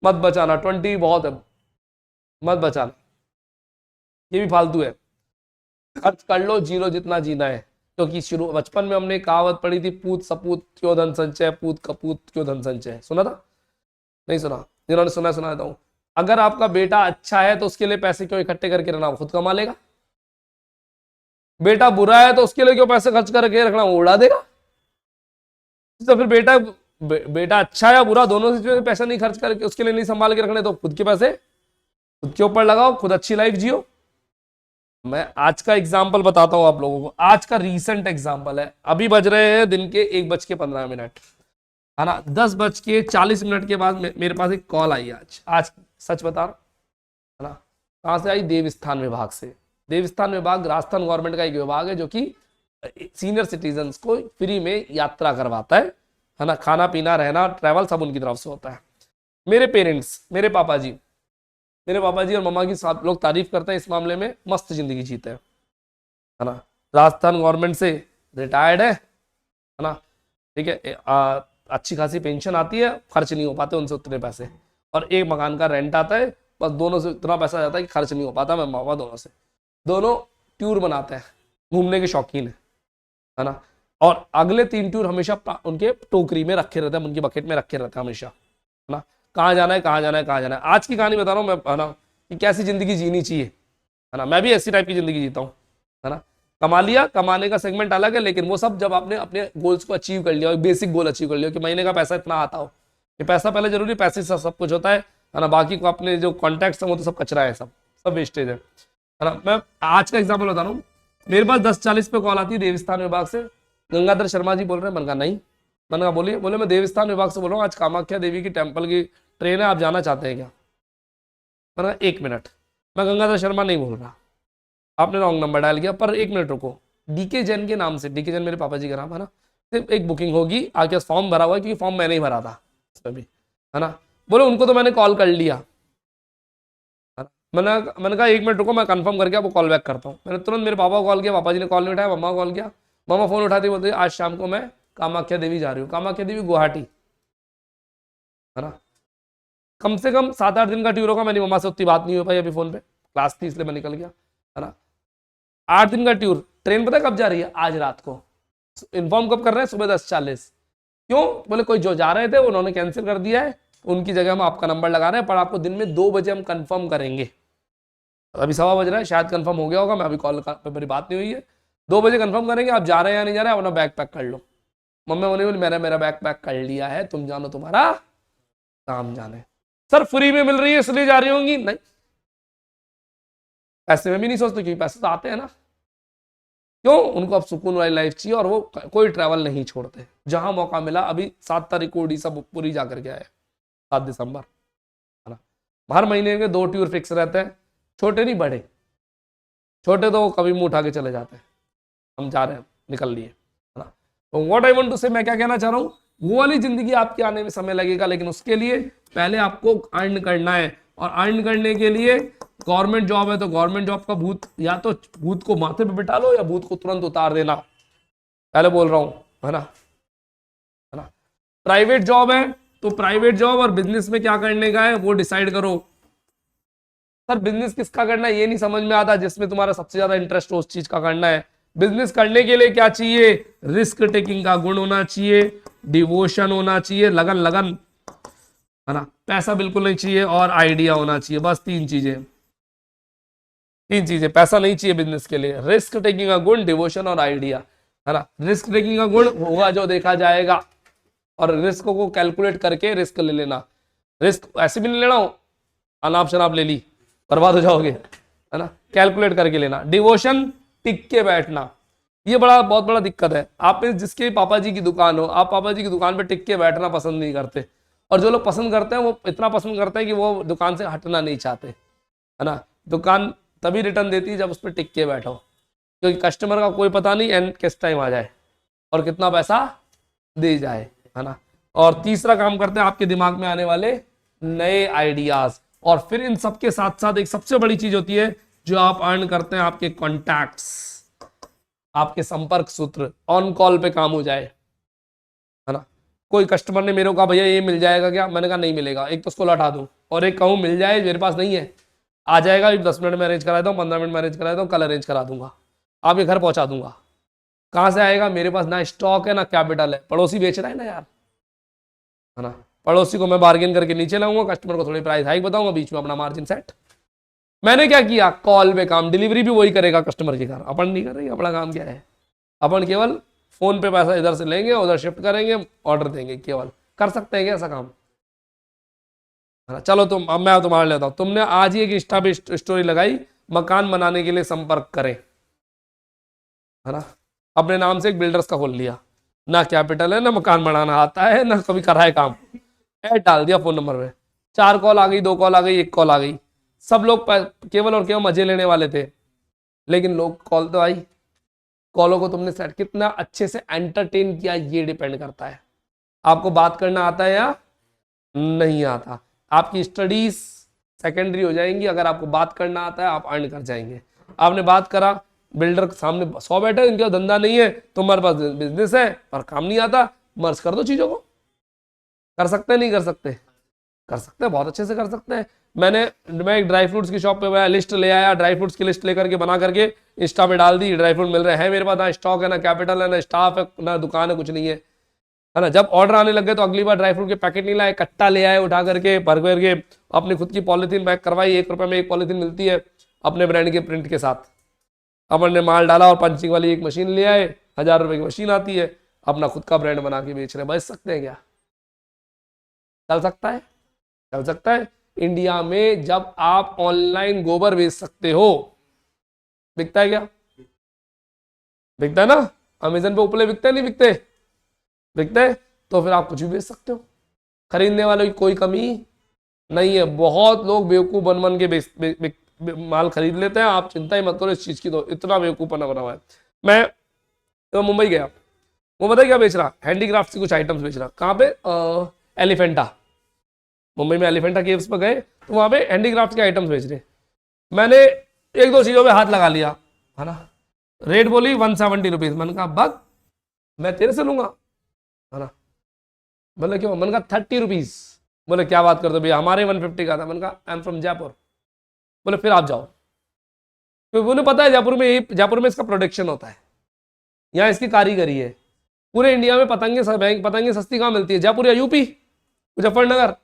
मत बचाना, 20 बहुत है, मत बचाना, ये भी फालतू है। खर्च कर लो, जी लो जितना जीना है। क्योंकि शुरू बचपन में हमने कहावत पढ़ी थी, पूत सपूत क्यों धन संचय, पूत कपूत क्यों धन संचय। सुना था? नहीं सुना? जिन्होंने सुना सुना देता हूं। अगर आपका बेटा अच्छा है तो उसके लिए पैसे क्यों इकट्ठे करके रखना, वो खुद कमा लेगा। बेटा बुरा है तो उसके लिए क्यों पैसे खर्च करके रखना, वो उड़ा देगा। तो फिर बेटा अच्छा या बुरा दोनों से पैसा नहीं खर्च करके उसके लिए नहीं संभाल के रखने, तो खुद के पैसे खुद के ऊपर लगाओ, खुद अच्छी लाइफ जियो। मैं आज का एग्जाम्पल बताता हूं आप लोगों को, आज का रीसेंट एग्जाम्पल है। अभी बज रहे हैं दिन के 1:15, है ना। 10:40 के बाद मेरे पास एक कॉल आई आज सच बता रहा, है ना। कहां से आई? देवस्थान विभाग से। देवस्थान विभाग राजस्थान गवर्नमेंट का एक विभाग है जो कि सीनियर सिटीजन को फ्री में यात्रा करवाता है ना। खाना पीना रहना ट्रैवल सब उनकी तरफ से होता है। मेरे पेरेंट्स, मेरे पापा जी और मम्मा की सब लोग तारीफ करते हैं इस मामले में, मस्त जिंदगी जीते हैं, है ना। राजस्थान गवर्नमेंट से रिटायर्ड है ना, ठीक है। अच्छी खासी पेंशन आती है, खर्च नहीं हो पाते उनसे उतने पैसे, और एक मकान का रेंट आता है, बस दोनों से इतना पैसा जाता है कि खर्च नहीं हो पाता। मैं पापा दोनों से, दोनों टूर बनाते हैं, घूमने के शौकीन है ना। और अगले 3 टूर हमेशा उनके टोकरी में रखे रहते हैं, उनकी बकेट में रखे रहते हैं हमेशा, है ना। कहाँ जाना है, कहाँ जाना है, कहाँ जाना है। आज की कहानी बता रहा हूँ मैं, है ना, कि कैसी जिंदगी जीनी चाहिए, है ना। मैं भी ऐसी टाइप की जिंदगी जीता हूँ, है ना। कमा लिया, कमाने का सेगमेंट अलग है, लेकिन वो सब जब आपने अपने गोल्स को अचीव कर लिया, बेसिक गोल अचीव कर लिया कि महीने का पैसा इतना आता हो, कि पैसा पहले जरूरी, पैसे से सब कुछ होता है ना। बाकी को अपने जो कॉन्टैक्ट्स हैं वो तो सब कचरा है, सब वेस्टेज है ना। मैं आज का एग्जाम्पल बता रहा हूँ। मेरे पास 10:40 पे कॉल आती है देवस्थान विभाग से, गंगाधर शर्मा जी बोल रहे हैं। मैंने कहा नहीं, मैंने कहा बोलिए। बोले मैं देवस्थान विभाग से बोल रहा हूँ, आज कामाख्या देवी की टेम्पल की ट्रेन है, आप जाना चाहते हैं क्या? मैंने कहा 1 मिनट, मैं गंगाधर शर्मा नहीं बोल रहा, आपने रॉन्ग नंबर डायल किया, पर 1 मिनट रुको। डीके जैन के नाम से, डीके जैन मेरे पापा जी का नाम है ना, सिर्फ एक बुकिंग होगी, आके फॉर्म भरा हुआ है, क्योंकि फॉर्म मैंने ही भरा था उसमें भी, है ना। बोले उनको तो मैंने कॉल कर लिया, मैंने कहा 1 मिनट रुको, मैं कंफर्म करके आपको कॉल बैक करता हूँ। मैंने तुरंत मेरे पापा को कॉल किया, पापा जी ने कॉल नहीं उठाया, मम्मा को कॉल किया, मम्मा फोन उठाती बोलते आज शाम को मैं कामाख्या देवी जा रही हूँ। कामाख्या देवी गुवाहाटी, है ना। कम से कम 7-8 दिन का टूर होगा। मेरी मम्मा से उतनी बात नहीं हो पाई अभी फोन पे, क्लास थी इसलिए मैं निकल गया, है ना। 8 दिन का टूर, ट्रेन पता है कब जा रही है? आज रात को। इन्फॉर्म कब कर रहे हैं? सुबह 10:40। क्यों? बोले कोई जो जा रहे थे उन्होंने कैंसिल कर दिया है, उनकी जगह हम आपका नंबर लगा रहे हैं, पर आपको दिन में 2 बजे हम कंफर्म करेंगे। अभी 1:15 बज रहा है, शायद कंफर्म हो गया होगा, मैं अभी कॉल पे मेरी बात नहीं हुई है। 2 बजे कंफर्म करेंगे, आप जा रहे हैं या नहीं जा रहे हैं, अपना बैग पैक कर लो। मम्मी बोली मैंने मेरा बैग पैक कर लिया है, तुम जानो, तुम्हारा काम जाने। सर फ्री में मिल रही है इसलिए जा रही होंगी? नहीं, पैसे में भी नहीं सोचते, क्योंकि पैसे तो आते हैं ना। क्यों? उनको अब सुकून वाली लाइफ चाहिए, और वो कोई ट्रैवल नहीं छोड़ते। जहां मौका मिला, अभी 7 तारीख को उड़ीसा पूरी जाकर के आए, 7 दिसंबर, है ना। हर महीने के 2 टूर फिक्स रहते हैं, छोटे नहीं बड़े। छोटे तो कभी मुंह उठा के चले जाते हैं, हम जा रहे हैं, निकल लिए, है ना। तो व्हाट आई वांट टू से, मैं क्या कहना चाह रहा हूँ, वो वाली जिंदगी आपके आने में समय लगेगा, लेकिन उसके लिए पहले आपको अर्न करना है। और अर्न करने के लिए गवर्नमेंट जॉब है तो गवर्नमेंट जॉब का भूत, या तो भूत को माथे पे बिठा लो या भूत को तुरंत उतार देना, पहले बोल रहा हूं, है ना। प्राइवेट जॉब है तो प्राइवेट जॉब और बिजनेस में क्या करने का है वो डिसाइड करो। सर बिजनेस किसका करना है ये नहीं समझ में आता, जिसमें तुम्हारा सबसे ज्यादा इंटरेस्ट हो उस चीज का करना है। बिजनेस करने के लिए क्या चाहिए? रिस्क टेकिंग का गुण होना चाहिए, डिवोशन होना चाहिए, लगन लगन, है ना, पैसा बिल्कुल नहीं चाहिए, और आइडिया होना चाहिए। बस 3 चीजें, पैसा नहीं चाहिए बिजनेस के लिए। रिस्क टेकिंग का गुण, डिवोशन और आइडिया, है ना। रिस्क टेकिंग का गुण होगा जो देखा जाएगा, और रिस्क को कैलकुलेट करके रिस्क ले लेना। रिस्क ऐसे भी नहीं लेना हो, अनाप शनाप ले ली, बर्बाद हो जाओगे, है ना। कैलकुलेट करके लेना। डिवोशन, टिक के बैठना, ये बहुत बड़ा दिक्कत है। आप जिसके पापा जी की दुकान हो, आप पापा जी की दुकान पे टिक के बैठना पसंद नहीं करते, और जो लोग पसंद करते हैं वो इतना पसंद करते हैं कि वो दुकान से हटना नहीं चाहते, है ना। दुकान तभी रिटर्न देती है जब उस पर टिक के बैठो, क्योंकि कस्टमर का कोई पता नहीं एंड किस टाइम आ जाए और कितना पैसा दे जाए, है ना। और तीसरा काम करते हैं आपके दिमाग में आने वाले नए आइडियाज। और फिर इन सबके साथ साथ एक सबसे बड़ी चीज होती है जो आप अर्न करते हैं, आपके कॉन्टैक्ट्स, आपके संपर्क सूत्र, ऑन कॉल पे काम हो जाए, है ना। कोई कस्टमर ने मेरे को कहा भैया ये मिल जाएगा क्या, मैंने कहा नहीं मिलेगा, एक तो उसको लौटा दूं, और एक कहूँ मिल जाए मेरे पास नहीं है, आ जाएगा 10 मिनट में अरेंज करा देता हूँ, 15 मिनट में अरेंज करा देता हूँ, कल अरेंज करा दूंगा, आपके घर पहुंचा दूंगा। कहाँ से आएगा, मेरे पास ना स्टॉक है ना कैपिटल है, पड़ोसी बेच रहा है ना यार, है ना। पड़ोसी को मैं बार्गेन करके नीचे लाऊंगा, कस्टमर को थोड़ी प्राइस हाइक बताऊंगा, बीच में अपना मार्जिन सेट। मैंने क्या किया, कॉल पे काम, डिलीवरी भी वही करेगा कस्टमर के घर, अपन नहीं करेंगे, अपना काम क्या है, अपन केवल फोन पे पैसा इधर से लेंगे उधर शिफ्ट करेंगे, ऑर्डर देंगे, केवल कर सकते हैं क्या ऐसा काम, है ना। चलो तुम, अब मैं तुम्हारे लेता हूं, तुमने आज ही एक इंस्टा पे स्टोरी लगाई, मकान बनाने के लिए संपर्क करें, है ना। अपने नाम से एक बिल्डर्स का खोल लिया, ना कैपिटल है ना मकान बनाना आता है ना कभी करा है काम, ऐड डाल दिया फोन नंबर में, 4 कॉल आ गई, 2 कॉल आ गई, 1 कॉल आ गई, सब लोग केवल और केवल मजे लेने वाले थे, लेकिन लोग कॉल तो आई, कॉलों को तुमने सेट कितना अच्छे से एंटरटेन किया ये डिपेंड करता है, आपको बात करना आता है या नहीं आता। आपकी स्टडीज सेकेंडरी हो जाएंगी, अगर आपको बात करना आता है आप अर्न कर जाएंगे। आपने बात करा, बिल्डर के सामने 100 बैठे, इनका धंधा नहीं है, तुम्हारे पास बिजनेस है पर काम नहीं आता, मर्ज कर दो चीजों को, कर सकते हैं नहीं कर सकते, कर सकते हैं, बहुत अच्छे से कर सकते हैं। मैं एक ड्राई फ्रूट्स की शॉप पे मैं लिस्ट ले आया, ड्राई फ्रूट्स की लिस्ट लेकर के बना करके इंस्टा पे डाल दी, ड्राई फ्रूट मिल रहे हैं मेरे पास, ना स्टॉक है ना कैपिटल है ना स्टाफ है ना दुकान है, कुछ नहीं है ना। जब ऑर्डर आने लग गए तो अगली बार ड्राई फ्रूट के पैकेट नहीं लाए, कट्टा ले आए उठा करके भर करके, अपनी खुद की पॉलीथीन पैक करवाई, 1 रुपए में एक पॉलीथीन मिलती है अपने ब्रांड के प्रिंट के साथ, अपन ने माल डाला और पंचिंग वाली एक मशीन ले आए, 1000 रुपए की मशीन आती है, अपना खुद का ब्रांड बना के बेच रहे हैं, बेच सकते हैं क्या, चल सकता है, चल सकता है। इंडिया में जब आप ऑनलाइन गोबर बेच सकते हो, बिकता है क्या, बिकता है ना, अमेजन पे उपले बिकते नहीं बिकते, बिकते हैं, तो फिर आप कुछ भी बेच सकते हो, खरीदने वालों की कोई कमी नहीं है। बहुत लोग बेवकूफ बन बन के माल खरीद लेते हैं, आप चिंता ही मत करो इस चीज की, तो इतना बेवकूफपना बना हुआ है। मैं तो मुंबई गया, वो बताया क्या बेच रहा, हैंडीक्राफ्ट की कुछ आइटम्स बेच रहा, कहाँ पे, एलिफेंटा, मुंबई में एलिफेंटा केव्स पर गए तो वहां पे हैंडीक्राफ्ट के आइटम्स बेच रहे, मैंने 1-2 चीजों पे हाथ लगा लिया, है ना। रेट बोली 170 रुपीज, मैंने कहा बग मैं तेरे से लूंगा, है ना। बोले क्यों, मैंने कहा 30 रुपीज, बोले क्या बात करते भैया हमारे 150 का था, मैंने कहा आई एम फ्रॉम जयपुर, बोले फिर आप जाओ, क्योंकि उन्हें पता है जयपुर में इसका प्रोडक्शन होता है, यहाँ इसकी कारीगरी है। पूरे इंडिया में पतंगे सस्ती कहाँ मिलती है, जयपुर या यूपी, मुजफ्फरनगर,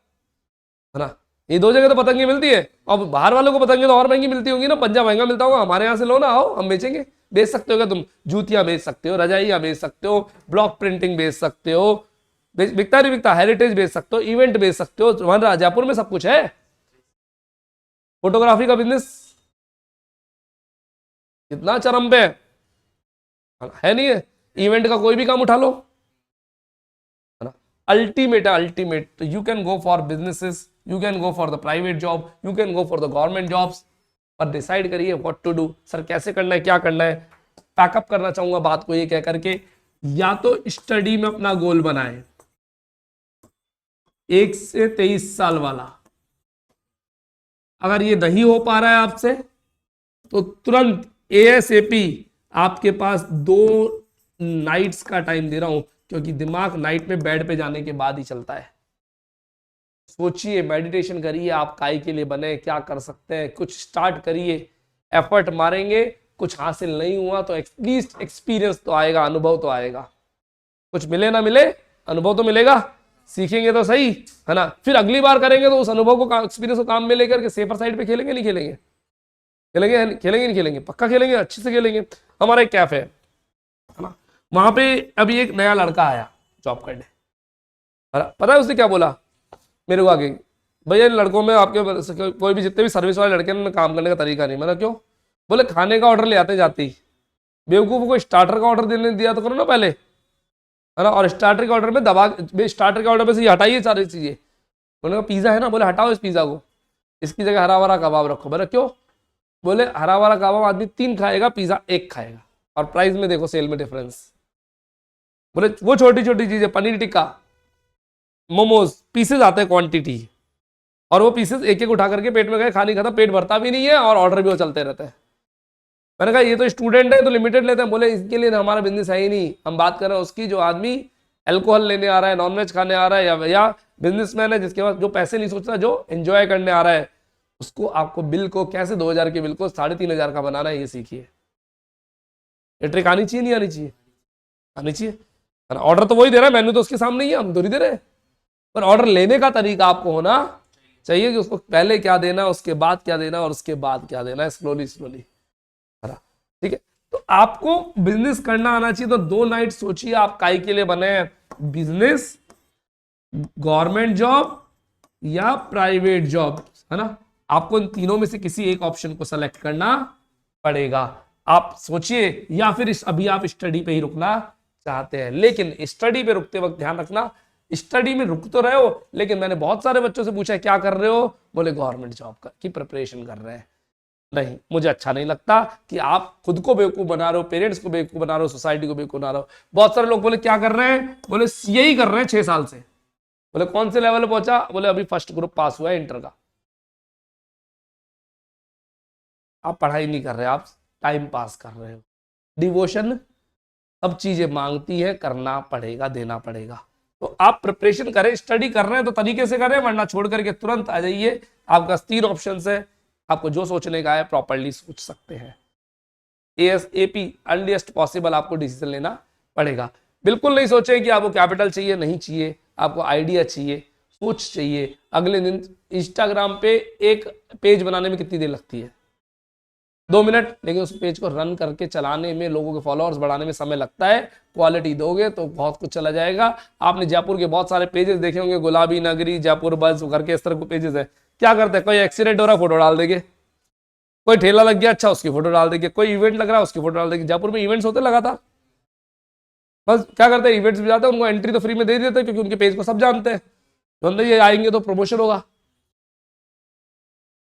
है ना, ये 2 जगह तो पतंगे मिलती है, और बाहर वालों को पतंगे तो और महंगी मिलती होंगी ना, पंजाब महंगा मिलता होगा, हमारे यहाँ से लो ना, आओ हम बेचेंगे। बेच सकते हो क्या तुम, जूतियां बेच सकते हो, रजाइयां बेच सकते हो, ब्लॉक प्रिंटिंग बेच सकते हो, बिकता नहीं बिकता, हेरिटेज बेच सकते हो, इवेंट बेच सकते हो, वहां जयपुर में सब कुछ है, फोटोग्राफी का बिजनेस कितना चरम पे है नहीं है, इवेंट का कोई भी काम उठा लो, है ना। अल्टीमेट है, ultimate, you can go for businesses, you can go for the private job, you can go for the government jobs, पर डिसाइड करिए व्हाट टू डू, सर कैसे करना है क्या करना है। पैकअप करना चाहूंगा बात को ये कह करके, या तो स्टडी में अपना गोल बनाए, 1 से 23 साल वाला, अगर ये नहीं हो पा रहा है आपसे तो तुरंत एएसएपी, आपके पास 2 नाइट्स का टाइम दे रहा हूं, क्योंकि दिमाग नाइट में बेड पे जाने के बाद ही चलता है। सोचिए, मेडिटेशन करिए, आप काय के लिए बने, क्या कर सकते हैं, कुछ स्टार्ट करिए, एफर्ट मारेंगे, कुछ हासिल नहीं हुआ तो एटलीस्ट एक्सपीरियंस तो आएगा, अनुभव तो आएगा, कुछ मिले ना मिले अनुभव तो मिलेगा, सीखेंगे तो सही, है ना। फिर अगली बार करेंगे तो उस अनुभव को, एक्सपीरियंस को काम में लेकर के सेफर साइड पे खेलेंगे नहीं खेलेंगे, खेलेंगे खेलेंगे नहीं खेलेंगे, पक्का खेलेंगे, अच्छे से खेलेंगे। हमारा एक कैफे है ना, वहां पे अभी एक नया लड़का आया जॉब करने, पता है उसने क्या बोला मेरे को आगे, भैया इन लड़कों में आपके कोई भी जितने भी सर्विस वाले लड़के हैं काम करने का तरीका नहीं। मैंने क्यों, बोले खाने का ऑर्डर ले आते जाते ही, बेवकूफ को स्टार्टर का ऑर्डर देने दिया तो करो ना पहले, है ना। और स्टार्टर के ऑर्डर में दबा, स्टार्टर के ऑर्डर में से हटाइए सारी चीजें, बोले पिज्जा है ना, बोले हटाओ इस पिज्जा को, इसकी जगह हरा भरा कबाब रखो। बोले क्यों? बोले हरा भरा कबाब आदमी 3 खाएगा, पिज्जा 1 खाएगा, और प्राइस में देखो सेल में डिफरेंस। बोले वो छोटी छोटी चीजें, पनीर टिक्का, मोमोज, पीसेज आते हैं क्वांटिटी, और वो पीसेस एक एक उठा करके पेट में गए, खानी खत्म, पेट भरता भी नहीं है और ऑर्डर भी वो चलते रहते हैं। मैंने कहा ये तो स्टूडेंट है तो लिमिटेड लेते हैं। बोले इसके लिए हमारा बिजनेस है ही नहीं, हम बात कर रहे हैं उसकी जो आदमी अल्कोहल लेने आ रहा है, नॉनवेज खाने आ रहा है, या बिजनेसमैन है जिसके पास जो पैसे नहीं सोचता, जो एंजॉय करने आ रहा है, उसको आपको बिल को कैसे 2000 के बिल को 3500 का बनाना है, ये सीखिए। ये ट्रिक आनी चाहिए, नहीं आनी चाहिए? आनी चाहिए। ऑर्डर तो वही दे रहा है, मेन्यू तो उसके सामने ही है, हम थोड़ी दे रहे हैं, पर ऑर्डर लेने का तरीका आपको होना चाहिए कि उसको पहले क्या देना, उसके बाद क्या देना, और उसके बाद क्या देना है, स्लोली स्लोली। ठीक है, तो आपको बिजनेस करना आना चाहिए। तो 2 नाइट सोचिए आप काई के लिए बने हैं, बिजनेस, गवर्नमेंट जॉब या प्राइवेट जॉब, है ना? आपको इन तीनों में से किसी एक ऑप्शन को सेलेक्ट करना पड़ेगा। आप सोचिए, या फिर अभी आप स्टडी पे ही रुकना चाहते हैं। लेकिन स्टडी पे रुकते वक्त ध्यान रखना, स्टडी में रुक तो रहे हो, लेकिन मैंने बहुत सारे बच्चों से पूछा क्या कर रहे हो, बोले गवर्नमेंट जॉब की प्रिपरेशन कर रहे हैं। नहीं, मुझे अच्छा नहीं लगता कि आप खुद को बेवकूफ बना रहे हो, पेरेंट्स को बेवकूफ बना रहे हो, सोसाइटी को बेवकूफ बना रहे हो। बहुत सारे लोग बोले क्या कर रहे हैं, बोले सीए ही कर रहे हैं 6 साल से। बोले कौन से लेवल पे पहुंचा, बोले अभी फर्स्ट ग्रुप पास हुआ है इंटर का। आप पढ़ाई नहीं कर रहे, आप टाइम पास कर रहे हो। डिवोशन सब चीजें मांगती है, करना पड़ेगा, देना पड़ेगा। तो आप प्रिपरेशन करें, स्टडी कर रहे हैं तो तरीके से करें, वरना छोड़ करके तुरंत आ जाइए। आपका 3 ऑप्शन है, आपको जो सोचने का है प्रॉपर्ली सोच सकते हैं। एएसएपी अर्लीस्ट पॉसिबल आपको डिसीजन लेना पड़ेगा। बिल्कुल नहीं सोचे कि आपको कैपिटल चाहिए, नहीं चाहिए, आपको आइडिया चाहिए, सोच चाहिए। अगले दिन इंस्टाग्राम पे एक पेज बनाने में कितनी देर लगती है? 2 मिनट, लेकिन उस पेज को रन करके चलाने में, लोगों के फॉलोअर्स बढ़ाने में समय लगता है। क्वालिटी दोगे तो बहुत कुछ चला जाएगा। आपने जयपुर के बहुत सारे पेजेस देखे होंगे, गुलाबी नगरी, जयपुर बस करके इस तरह के पेजेस है। क्या करते हैं, कोई एक्सीडेंट हो रहा फोटो डाल देंगे, कोई ठेला लग गया अच्छा उसकी फोटो डाल देंगे, कोई इवेंट लग रहा है उसकी फोटो डाल देंगे। जयपुर में इवेंट्स होते लगातार, बस क्या करते हैं, इवेंट्स भी जाते हैं, उनको एंट्री तो फ्री में दे देते हैं, क्योंकि उनके पेज को सब जानते हैं, बंदे ये आएंगे तो प्रमोशन होगा।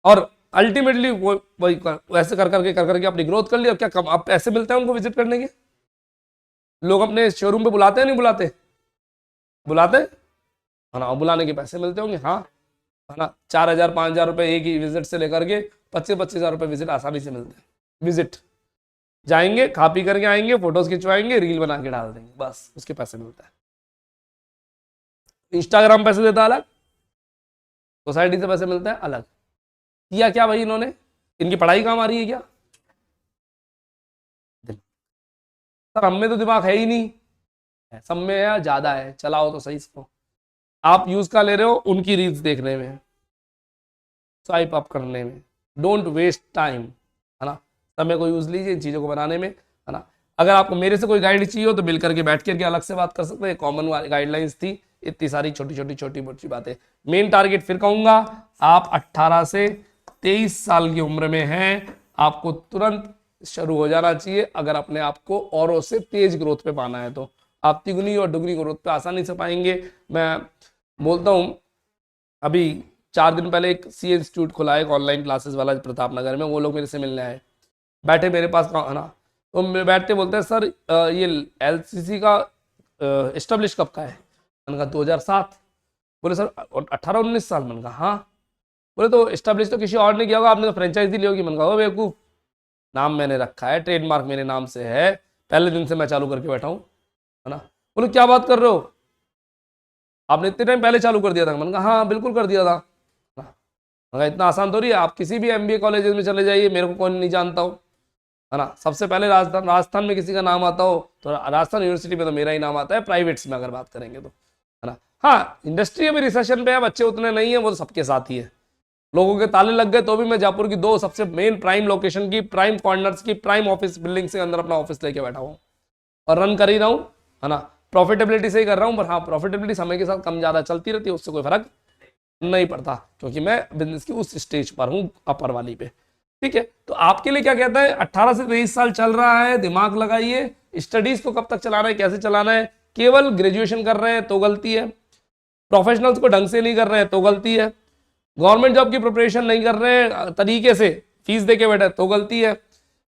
और अल्टीमेटली वो वही वैसे कर करके अपनी ग्रोथ कर लिया। क्या कम अब पैसे मिलते हैं उनको विजिट करने के? लोग अपने शोरूम पे बुलाते हैं, नहीं बुलाते? बुलाते है ना, बुलाने के पैसे मिलते होंगे, हाँ, है ना। 4000 5000 रुपए एक ही विजिट से लेकर के 25-25 हजार रुपए विजिट आसानी से मिलते हैं। विजिट जाएंगे, खा पी करके आएंगे, फोटोज खिंचवाएंगे, रील बना के डाल देंगे, बस उसके पैसे मिलते हैं। इंस्टाग्राम पैसे देता है अलग, सोसाइटी से पैसे मिलते हैं अलग। किया क्या भाई इन्होंने, इनकी पढ़ाई काम आ रही है क्या? सर हम में तो दिमाग है ही नहीं, सब में है, ज्यादा है, चलाओ तो सही इसको। आप यूज का ले रहे हो, उनकी रील्स देखने में, स्वाइप अप करने में। डोंट वेस्ट टाइम, है ना, समय को यूज लीजिए इन चीजों को बनाने में, है ना। अगर आपको मेरे से कोई गाइड चाहिए हो तो मिल करके बैठ करके अलग से बात कर सकते हैं। कॉमन गाइडलाइंस थी, इतनी सारी छोटी मोटी बातें। मेन टारगेट फिर कहूंगा, आप 18 से 23 साल की उम्र में हैं, आपको तुरंत शुरू हो जाना चाहिए। अगर अपने आप को औरों से तेज ग्रोथ पे पाना है तो आप तिगुनी और दुगनी ग्रोथ पे आसानी से पाएंगे। मैं बोलता हूँ, अभी 4 दिन पहले एक सी इंस्टीट्यूट खुला है, एक ऑनलाइन क्लासेस वाला प्रताप नगर में, वो लोग मेरे से मिलने आए, बैठे मेरे पास, है ना। तो बैठते बोलते हैं सर ये एलसीसी का एस्टेब्लिश कब का है? मैंने कहा 2007। बोले सर 18-19 साल? मैंने कहा हाँ। बोले तो एस्टेब्लिश तो किसी और ने किया होगा, आपने तो फ्रेंचाइजी ली होगी। मैंने कहा बेवकूफ, नाम मैंने रखा है, ट्रेडमार्क मेरे नाम से है, पहले दिन से मैं चालू करके बैठा हूँ, है ना। बोले क्या बात कर रहे हो, आपने इतने टाइम पहले चालू कर दिया था? मैंने कहा हाँ बिल्कुल कर दिया था। मगर इतना आसान तो नहीं है, आप किसी भी एमबीए कॉलेज में चले जाइए, मेरे को कौन नहीं जानता हो, है ना। सबसे पहले राजस्थान में किसी का नाम आता हो तो राजस्थान यूनिवर्सिटी में तो मेरा ही नाम आता है, प्राइवेट्स में अगर बात करेंगे तो, है ना। हाँ, इंडस्ट्री अभी रिसेशन पे है, बच्चे उतने नहीं है, वो तो सबके साथ ही है। लोगों के ताले लग गए तो भी मैं जयपुर की 2 सबसे मेन प्राइम लोकेशन की, प्राइम कॉर्नर्स की, प्राइम ऑफिस बिल्डिंग से अंदर अपना ऑफिस लेके बैठा हूँ और रन कर ही रहा हूँ, है ना। प्रॉफिटेबिलिटी से ही कर रहा हूँ, पर हाँ प्रॉफिटेबिलिटी समय के साथ कम ज्यादा चलती रहती है, उससे कोई फर्क नहीं पड़ता, क्योंकि मैं बिजनेस की उस स्टेज पर हूँ, अपर वाली पे। ठीक है, तो आपके लिए क्या कहता है, 18 से 23 साल चल रहा है, दिमाग लगाइए। स्टडीज को कब तक चलाना है, कैसे चलाना है। केवल ग्रेजुएशन कर रहे हैं तो गलती है, प्रोफेशनल्स को ढंग से नहीं कर रहे हैं तो गलती है, गवर्नमेंट जॉब की प्रिपरेशन नहीं कर रहे हैं तरीके से, फीस दे के बैठे तो गलती है,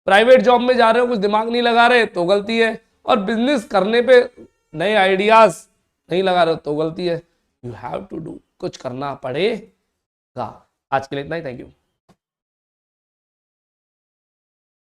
प्राइवेट जॉब में जा रहे हो कुछ दिमाग नहीं लगा रहे तो गलती है, और बिजनेस करने पे नए आइडियाज नहीं लगा रहे हो तो गलती है। यू हैव टू डू, कुछ करना पड़ेगा। आज के लिए इतना ही, थैंक यू।